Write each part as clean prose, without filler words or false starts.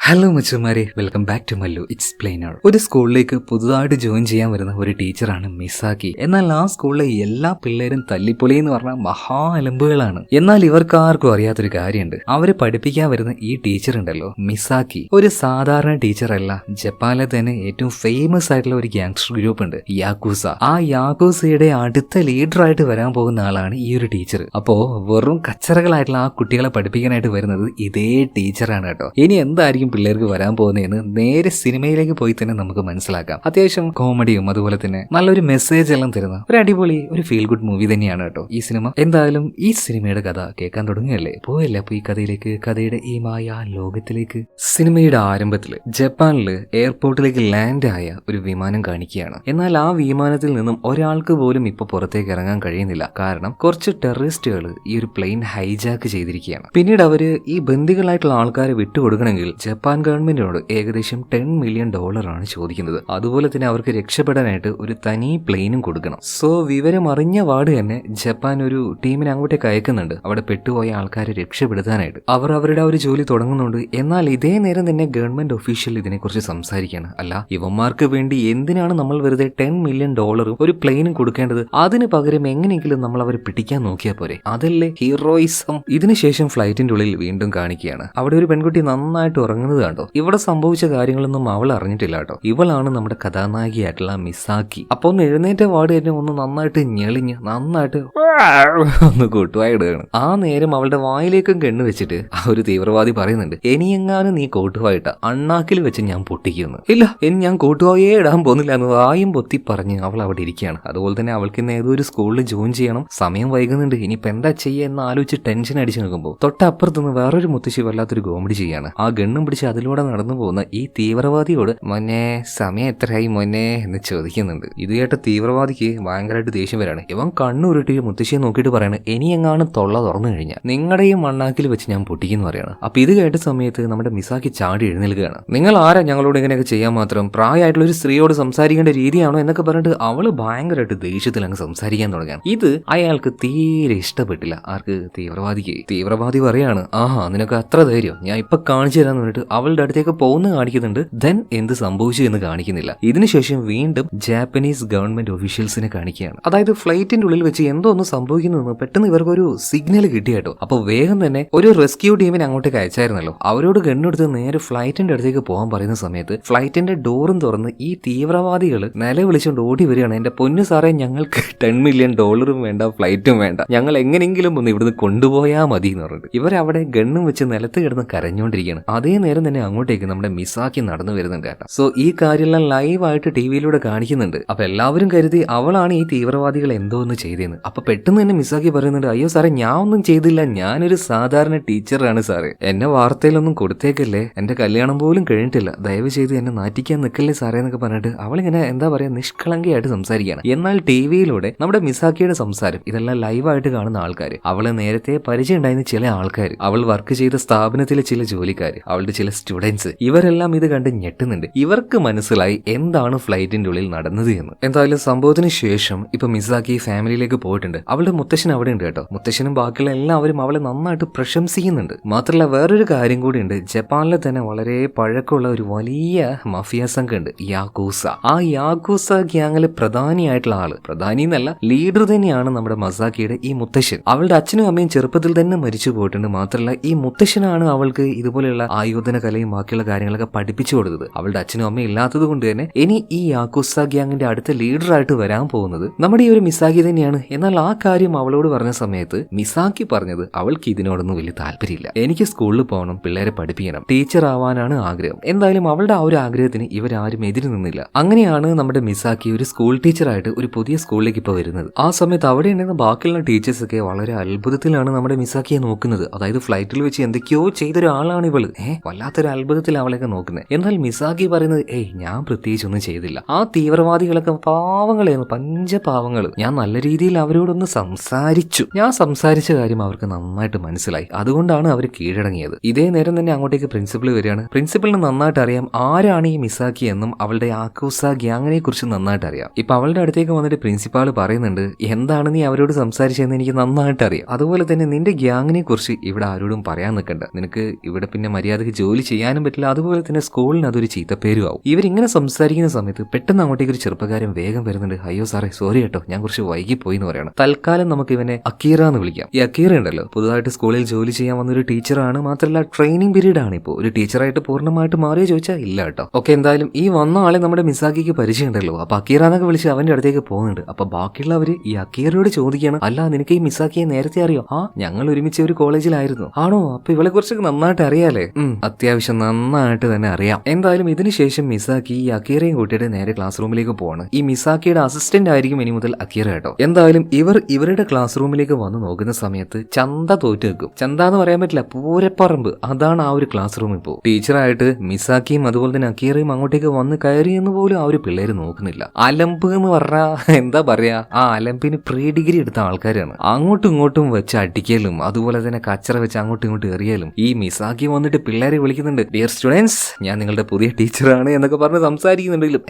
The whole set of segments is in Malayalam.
ഹലോ മച്ചുമാരെ, welcome back to Mallu explainer. ഒരു സ്കൂളിലേക്ക് പുതുതായിട്ട് ജോയിൻ ചെയ്യാൻ വരുന്ന ഒരു ടീച്ചറാണ് മിസാക്കി. എന്നാൽ ആ സ്കൂളിലെ എല്ലാ പിള്ളേരും തല്ലിപ്പൊളി എന്ന് പറഞ്ഞാൽ മഹാ അലമ്പുകളാണ്. എന്നാൽ ഇവർക്ക് ആർക്കും അറിയാത്തൊരു കാര്യമുണ്ട്. അവരെ പഠിപ്പിക്കാൻ വരുന്ന ഈ ടീച്ചർ ഉണ്ടല്ലോ, മിസാക്കി, ഒരു സാധാരണ ടീച്ചറല്ല. ജപ്പാനിലെ തന്നെ ഏറ്റവും ഫേമസ് ആയിട്ടുള്ള ഒരു ഗ്യാങ്സ്റ്റർ ഗ്രൂപ്പ് ഉണ്ട്, യാക്കൂസ. ആ യാക്കൂസയുടെ അടുത്ത ലീഡറായിട്ട് വരാൻ പോകുന്ന ആളാണ് ഈ ഒരു ടീച്ചർ. അപ്പോ വെറും കച്ചറകളായിട്ടുള്ള ആ കുട്ടികളെ പഠിപ്പിക്കാനായിട്ട് വരുന്നത് ഇതേ ടീച്ചറാണ് കേട്ടോ. ഇനി എന്തായിരിക്കും പിള്ളേർക്ക് വരാൻ പോകുന്നതെന്ന് നേരെ സിനിമയിലേക്ക് പോയി തന്നെ നമുക്ക് മനസ്സിലാക്കാം. അത്യാവശ്യം കോമഡിയും അതുപോലെ തന്നെ നല്ലൊരു മെസ്സേജ് എല്ലാം തരുന്ന ഒരു അടിപൊളി ഒരു ഫീൽ ഗുഡ് മൂവി തന്നെയാണ് കേട്ടോ ഈ സിനിമ. എന്തായാലും ഈ സിനിമയുടെ കഥ കേൾക്കാൻ തുടങ്ങുകയല്ലേ, പോയല്ലേ അപ്പൊ ഈ കഥയിലേക്ക്, കഥയുടെ ഈ മായ ലോകത്തിലേക്ക്. സിനിമയുടെ ആരംഭത്തില് ജപ്പാനില് എയർപോർട്ടിലേക്ക് ലാൻഡ് ആയ ഒരു വിമാനം കാണിക്കുകയാണ്. എന്നാൽ ആ വിമാനത്തിൽ നിന്നും ഒരാൾക്ക് പോലും ഇപ്പൊ പുറത്തേക്ക് ഇറങ്ങാൻ കഴിയുന്നില്ല. കാരണം കുറച്ച് ടെററിസ്റ്റുകൾ ഈ ഒരു പ്ലെയിൻ ഹൈജാക്ക് ചെയ്തിരിക്കുകയാണ്. പിന്നീട് അവര് ഈ ബന്ദികളായിട്ടുള്ള ആൾക്കാരെ വിട്ടുകൊടുക്കണമെങ്കിൽ ജപ്പാൻ ഗവൺമെന്റിനോട് ഏകദേശം $10 മില്യൺ ആണ് ചോദിക്കുന്നത്. അതുപോലെ തന്നെ അവർക്ക് രക്ഷപ്പെടാനായിട്ട് ഒരു തനി പ്ലെയിനും കൊടുക്കണം. സോ വിവരം അറിഞ്ഞ വാർഡ് തന്നെ ജപ്പാൻ ഒരു ടീമിനെ അങ്ങോട്ടേക്ക് അയക്കുന്നുണ്ട്, അവിടെ പെട്ടുപോയ ആൾക്കാരെ രക്ഷപ്പെടുത്താനായിട്ട്. അവർ അവരുടെ ഒരു ജോലി തുടങ്ങുന്നുണ്ട്. എന്നാൽ ഇതേ നേരം തന്നെ ഗവൺമെന്റ് ഒഫീഷ്യൽ ഇതിനെക്കുറിച്ച് സംസാരിക്കുകയാണ്. അല്ല, ഇവന്മാർക്ക് വേണ്ടി എന്തിനാണ് നമ്മൾ വെറുതെ $10 മില്യൺ ഒരു പ്ലെയിനും കൊടുക്കേണ്ടത്? അതിന് പകരം എങ്ങനെയെങ്കിലും നമ്മൾ അവരെ പിടിക്കാൻ നോക്കിയാൽ പോരെ, അതല്ലേ ഹീറോയിസം. ഇതിനുശേഷം ഫ്ലൈറ്റിന്റെ ഉള്ളിൽ വീണ്ടും കാണിക്കുകയാണ്. അവിടെ ഒരു പെൺകുട്ടി നന്നായിട്ട് ഉറങ്ങുന്നത് കണ്ടോ. ഇവിടെ സംഭവിച്ച കാര്യങ്ങളൊന്നും അവൾ അറിഞ്ഞിട്ടില്ല കേട്ടോ. ഇവളാണ് നമ്മുടെ കഥാനായികയായിട്ടുള്ള മിസാക്കി. അപ്പൊ ഒന്ന് എഴുന്നേറ്റ വാർഡ് തന്നെ ഒന്ന് നന്നായിട്ട് ഞെളിഞ്ഞ് നന്നായിട്ട് ഒന്ന് കൂട്ടുവായിടുകയാണ്. ആ നേരം അവളുടെ വായിലേക്കും കണ്ണു വെച്ചിട്ട് ആ ഒരു തീവ്രവാദി പറയുന്നുണ്ട്, ഇനിയെങ്ങാനും നീ കോട്ടുവായിട്ട അണ്ണാക്കിൽ വെച്ച് ഞാൻ പൊട്ടിക്കുന്നു. ഇല്ല, ഇനി ഞാൻ കോട്ടുവായേ ഇടാൻ പോകുന്നില്ല എന്ന് വായും പൊത്തി പറഞ്ഞ് അവൾ അവിടെ ഇരിക്കുകയാണ്. അതുപോലെ തന്നെ അവൾക്ക് ഇന്ന് ഏതോ ഒരു സ്കൂളിൽ ജോയിൻ ചെയ്യണം, സമയം വൈകുന്നുണ്ട്. ഇനിയിപ്പോ എന്താ ചെയ്യുക എന്ന് ആലോചിച്ച് ടെൻഷൻ അടിച്ചു നിൽക്കുമ്പോൾ തൊട്ടപ്പുറത്തുനിന്ന് വേറൊരു മുത്തശ്ശി വല്ലാത്തൊരു കോമഡി ചെയ്യാണ്. ആ ഗണ്ണും പിടിച്ച് അതിലൂടെ നടന്നു പോകുന്ന ഈ തീവ്രവാദിയോട് മോനെ സമയം എത്രയായി മോനെ എന്ന് ചോദിക്കുന്നുണ്ട്. ഇത് കേട്ട തീവ്രവാദിക്ക് ഭയങ്കരമായിട്ട് ദേഷ്യം വരാണ്. ഇവൻ കണ്ണുരുട്ടി മുത്തശ്ശിയെ നോക്കിയിട്ട് പറയാണ്, ഇനി എങ്ങാനും തൊള്ള തുറന്നു കഴിഞ്ഞാൽ നിങ്ങളുടെയും മണ്ണാക്കിൽ വെച്ച് ഞാൻ പൊട്ടിക്കുന്നു പറയാണ്. അപ്പൊ ഇത് കേട്ട സമയത്ത് നമ്മുടെ മിസാക്കി ചാടി എഴുന്നേൽക്കുകയാണ്. നിങ്ങൾ ആരാ ഞങ്ങളോട് ഇങ്ങനെയൊക്കെ ചെയ്യാൻ മാത്രം? പ്രായമായിട്ടുള്ള ഒരു സ്ത്രീയോട് സംസാരിക്കേണ്ട രീതിയാണോ എന്നൊക്കെ പറഞ്ഞിട്ട് അവള് ഭയങ്കരമായിട്ട് ദേഷ്യത്തിൽ അങ്ങ് സംസാരിക്കാൻ തുടങ്ങാൻ. ഇത് അയാൾക്ക് തീരെ ഇഷ്ടപ്പെട്ടില്ല. ആർക്ക്? തീവ്രവാദിക്ക്. തീവ്രവാദി പറയാണ്, ആഹാ നിനക്ക് അത്ര ധൈര്യം, ഞാൻ ഇപ്പൊ കാണിച്ചു തരാന്ന് പറഞ്ഞിട്ട് അവളുടെ അടുത്തേക്ക് പോകുന്ന കാണിക്കുന്നുണ്ട്. ദെൻ എന്ത് സംഭവിച്ചു എന്ന് കാണിക്കുന്നില്ല. ഇതിനുശേഷം വീണ്ടും ജാപ്പനീസ് ഗവൺമെന്റ് ഒഫീഷ്യൽസിനെ കാണിക്കുകയാണ്. അതായത് ഫ്ലൈറ്റിന്റെ ഉള്ളിൽ വെച്ച് എന്തോ ഒന്ന് സംഭവിക്കുന്നു. പെട്ടെന്ന് ഇവർക്കൊരു സിഗ്നൽ കിട്ടിയാട്ടോ. അപ്പൊ വേഗം തന്നെ ഒരു റെസ്ക്യൂ ടീമിനെ അങ്ങോട്ടേക്ക് അയച്ചായിരുന്നല്ലോ, അവരോട് ഗണ്ണെടുത്ത് നേരെ ഫ്ലൈറ്റിന്റെ അടുത്തേക്ക് പോകാൻ പറയുന്ന സമയത്ത് ഫ്ലൈറ്റിന്റെ ഡോറും തുറന്ന് ഈ തീവ്രവാദികൾ നിലവിളിച്ചുകൊണ്ട് ഓടി വരികയാണ്. എന്റെ പൊന്നു സാറേ, ഞങ്ങൾക്ക് $10 മില്യൺ വേണ്ട, ഫ്ലൈറ്റും വേണ്ട, ഞങ്ങൾ എങ്ങനെയെങ്കിലും ഒന്ന് ഇവിടുന്ന് കൊണ്ടുപോയാൽ മതി എന്ന് പറഞ്ഞിട്ട് ഇവരവിടെ ഗണ്ണും വെച്ച് നിലത്ത് കിടന്ന് കരഞ്ഞുകൊണ്ടിരിക്കുകയാണ്. അതേ നേരം തന്നെ അങ്ങോട്ടേക്ക് നമ്മുടെ മിസാക്കി നടന്നു വരുന്നുണ്ട് കേട്ടോ. സോ ഈ കാര്യമെല്ലാം ലൈവായിട്ട് ടിവിയിലൂടെ കാണിക്കുന്നുണ്ട്. അപ്പൊ എല്ലാവരും കരുതി അവളാണ് ഈ തീവ്രവാദികൾ എന്തോ ഒന്ന് ചെയ്തതെന്ന്. അപ്പൊ പെട്ടെന്ന് തന്നെ മിസാക്കി പറയുന്നുണ്ട്, അയ്യോ സാറേ ഞാൻ ഒന്നും ചെയ്തില്ല, ഞാനൊരു സാധാരണ ടീച്ചറാണ് സാറേ, എന്നെ വാർത്തയിലൊന്നും കൊടുത്തേക്കല്ലേ, എന്റെ കല്യാണം പോലും കഴിഞ്ഞിട്ടില്ല, ദയവ് ചെയ്ത് എന്നെ നാറ്റിക്കാൻ നിൽക്കല്ലേ സാറേ എന്നൊക്കെ പറഞ്ഞിട്ട് അവളിങ്ങനെ എന്താ പറയാ നിഷ്കളങ്കയായിട്ട് സംസാരിക്കുകയാണ്. എന്നാൽ ടിവിയിലൂടെ നമ്മുടെ മിസാക്കിയുടെ സംസാരം ഇതെല്ലാം ലൈവായിട്ട് കാണുന്ന ആൾക്കാർ, അവളെ നേരത്തെ പരിചയം ഉണ്ടായിരുന്ന ചില ആൾക്കാർ, അവൾ വർക്ക് ചെയ്ത സ്ഥാപനത്തിലെ ചില ജോലിക്കാർ, അവളുടെ ചില സ്റ്റുഡൻസ്, ഇവരെല്ലാം ഇത് കണ്ട് ഞെട്ടുന്നുണ്ട്. ഇവർക്ക് മനസ്സിലായി എന്താണ് ഫ്ലൈറ്റിന്റെ ഉള്ളിൽ നടന്നത് എന്ന്. എന്തായാലും സംഭവത്തിന് ശേഷം ഇപ്പൊ മിസാക്കി ഫാമിലിയിലേക്ക് പോയിട്ടുണ്ട്. അവളുടെ മുത്തശ്ശൻ അവിടെ ഉണ്ട് കേട്ടോ. മുത്തശ്ശനും ബാക്കിയുള്ള എല്ലാവരും അവളെ നന്നായിട്ട് പ്രശംസിക്കുന്നുണ്ട്. മാത്രമല്ല വേറൊരു കാര്യം കൂടി ഉണ്ട്, ജപ്പാനിലെ തന്നെ വളരെ പഴക്കമുള്ള ഒരു വലിയ മഫിയ സംഘം ഉണ്ട്, യാക്കൂസ. ആ യാക്കൂസ ഗ്യാങ്ങിലെ പ്രധാനിയായിട്ടുള്ള ആള്, പ്രധാനി എന്നല്ല ലീഡർ തന്നെയാണ് നമ്മുടെ മസാക്കിയുടെ ഈ മുത്തശ്ശൻ. അവളുടെ അച്ഛനും അമ്മയും ചെറുപ്പത്തിൽ തന്നെ മരിച്ചു പോയിട്ടുണ്ട്. മാത്രമല്ല ഈ മുത്തശ്ശനാണ് അവൾക്ക് ഇതുപോലെയുള്ള ആയോധന കലയും ബാക്കിയുള്ള കാര്യങ്ങളൊക്കെ പഠിപ്പിച്ചു കൊടുത്തത്. അവളുടെ അച്ഛനും അമ്മയും ഇല്ലാത്തത് കൊണ്ട് തന്നെ ഇനി ഈ യാക്കൂസ ഗ്യാങ്ങിന്റെ അടുത്ത ലീഡറായിട്ട് വരാൻ പോകുന്നത് നമ്മുടെ ഈ ഒരു മിസാക്കി തന്നെയാണ്. എന്നാൽ ആ കാര്യം അവളോട് പറഞ്ഞ സമയത്ത് മിസാക്കി പറഞ്ഞത് അവൾക്ക് ഇതിനോടൊന്നും വലിയ താല്പര്യമില്ല. എനിക്ക് സ്കൂളിൽ പോകണം, പിള്ളേരെ പഠിപ്പിക്കണം, ടീച്ചർ ആവാനാണ് ആഗ്രഹം. എന്തായാലും അവളുടെ ആ ഒരു ആഗ്രഹത്തിന് ഇവരാരും എതിര് നിന്നില്ല. അങ്ങനെയാണ് നമ്മുടെ മിസാക്കി ഒരു സ്കൂൾ ടീച്ചറായിട്ട് ഒരു പുതിയ സ്കൂളിലേക്ക് ഇപ്പൊ വരുന്നത്. ആ സമയത്ത് അവിടെ ഉണ്ടായിരുന്ന ബാക്കിയുള്ള ടീച്ചേഴ്സ് ഒക്കെ വളരെ അത്ഭുതത്തിലാണ് നമ്മുടെ മിസാക്കിയെ നോക്കുന്നത്. അതായത് ഫ്ലൈറ്റിൽ വെച്ച് എന്തൊക്കെയോ ചെയ്തൊരാളാണ് ഇവള്. വല്ലാത്തൊരു അത്ഭുതത്തിൽ അവളൊക്കെ നോക്കുന്നത്. എന്നാൽ മിസാക്കി പറയുന്നത്, ഞാൻ പ്രത്യേകിച്ചൊന്നും ചെയ്തില്ല, ആ തീവ്രവാദികളൊക്കെ പാവങ്ങളായിരുന്നു, പഞ്ചപാവങ്ങൾ, ഞാൻ നല്ല രീതിയിൽ അവരോടൊന്ന് സംസാരിച്ചു, ഞാൻ സംസാരിച്ച കാര്യം അവർക്ക് നന്നായിട്ട് മനസ്സിലായി, അതുകൊണ്ടാണ് അവർ കീഴടങ്ങിയത്. ഇതേ നേരം തന്നെ അങ്ങോട്ടേക്ക് പ്രിൻസിപ്പൾ വരികയാണ്. പ്രിൻസിപ്പളിന് നന്നായിട്ട് അറിയാം ആരാണ് ഈ മിസാക്കി എന്നും അവളുടെ യാക്കൂസ ഗ്യാങ്ങിനെ കുറിച്ച് നന്നായിട്ട് അറിയാം. ഇപ്പൊ അവളുടെ അടുത്തേക്ക് വന്നിട്ട് പ്രിൻസിപ്പാൾ പറയുന്നുണ്ട്, എന്താണ് നീ അവരോട് സംസാരിച്ചതെന്ന് എനിക്ക് നന്നായിട്ട് അറിയാം, അതുപോലെ തന്നെ നിന്റെ ഗ്യാങ്ങിനെ കുറിച്ച് ഇവിടെ ആരോടും പറയാൻ നിൽക്കണ്ട, നിനക്ക് ഇവിടെ പിന്നെ മര്യാദയ്ക്ക് ജോലി ജോലി ചെയ്യാനും പറ്റില്ല, അതുപോലെ തന്നെ സ്കൂളിന് അതൊരു ചീത്തപ്പേരും ആവും. ഇവരിങ്ങനെ സംസാരിക്കുന്ന സമയത്ത് പെട്ടെന്ന് അങ്ങോട്ടേക്ക് ഒരു ചെറുപ്പക്കാരൻ വേഗം വരുന്നുണ്ട്. അയ്യോ സാറേ സോറി കേട്ടോ, ഞാൻ കുറച്ച് വൈകി പോയി എന്ന് പറയണം. തൽക്കാലം നമുക്ക് ഇവനെ അക്കീറ എന്ന് വിളിക്കാം. ഈ അക്കീറ ഉണ്ടല്ലോ പുതുതായിട്ട് സ്കൂളിൽ ജോലി ചെയ്യാൻ വന്നൊരു ടീച്ചറാണ്. മാത്രമല്ല ട്രെയിനിങ് പീരീഡ് ആണ് ഇപ്പോൾ. ഒരു ടീച്ചറായിട്ട് പൂർണ്ണമായിട്ട് മാറിയോ ചോദിച്ചാൽ ഇല്ല കേട്ടോ. ഓക്കെ, എന്തായാലും ഈ വന്ന ആളെ നമ്മുടെ മിസാക്കിക്ക് പരിചയം ഉണ്ടല്ലോ. അപ്പൊ അക്കീറ എന്നൊക്കെ വിളിച്ച് അവന്റെ അടുത്തേക്ക് പോകുന്നുണ്ട്. അപ്പൊ ബാക്കിയുള്ളവര് ഈ അക്കീറയോട് ചോദിക്കുകയാണ്, അല്ല നിനക്ക് ഈ മിസാക്കിയെ നേരത്തെ അറിയോ? ആ, ഞങ്ങൾ ഒരുമിച്ച് ഒരു കോളേജിലായിരുന്നു. ആണോ? അപ്പൊ ഇവളെ കുറിച്ച് നന്നായിട്ട് അറിയാലേ? അത്യാവശ്യം നന്നായിട്ട് തന്നെ അറിയാം. എന്തായാലും ഇതിനുശേഷം മിസാക്കി ഈ അക്കീറയും കൂട്ടിയിട്ട് നേരെ ക്ലാസ് റൂമിലേക്ക് പോവാണ്. ഈ മിസാക്കിയുടെ അസിസ്റ്റന്റ് ആയിരിക്കും ഇനി മുതൽ അക്കീറ കേട്ടോ. എന്തായാലും ഇവരുടെ ക്ലാസ് റൂമിലേക്ക് വന്ന് നോക്കുന്ന സമയത്ത് ചന്ത തോറ്റു വെക്കും. ചന്ത എന്ന് പറയാൻ പറ്റില്ല, പൂരപ്പറമ്പ്. അതാണ് ആ ഒരു ക്ലാസ് റൂം. ഇപ്പോൾ ടീച്ചറായിട്ട് മിസാക്കിയും അതുപോലെ തന്നെ അക്കീറയും അങ്ങോട്ടേക്ക് വന്ന് കയറിയെന്ന് പോലും ആ ഒരു പിള്ളേര് നോക്കുന്നില്ല. അലമ്പ് എന്ന് പറഞ്ഞാൽ എന്താ പറയാ, ആ അലമ്പിന് പ്രീ ഡിഗ്രി എടുത്ത ആൾക്കാരാണ്. അങ്ങോട്ടും ഇങ്ങോട്ടും വെച്ച് അടിക്കലും അതുപോലെ തന്നെ കച്ചറ വെച്ച് അങ്ങോട്ടും ഇങ്ങോട്ടും എറിയലും. ഈ മിസാക്കി വന്നിട്ട് പിള്ളേരെ വിളിക്കുന്നുണ്ട്, ഡിയർ സ്റ്റുഡൻസ്, ഞാൻ നിങ്ങളുടെ പുതിയ ടീച്ചറാണ് എന്നൊക്കെ പറഞ്ഞ് സംസാരിക്കുന്നുണ്ടെങ്കിലും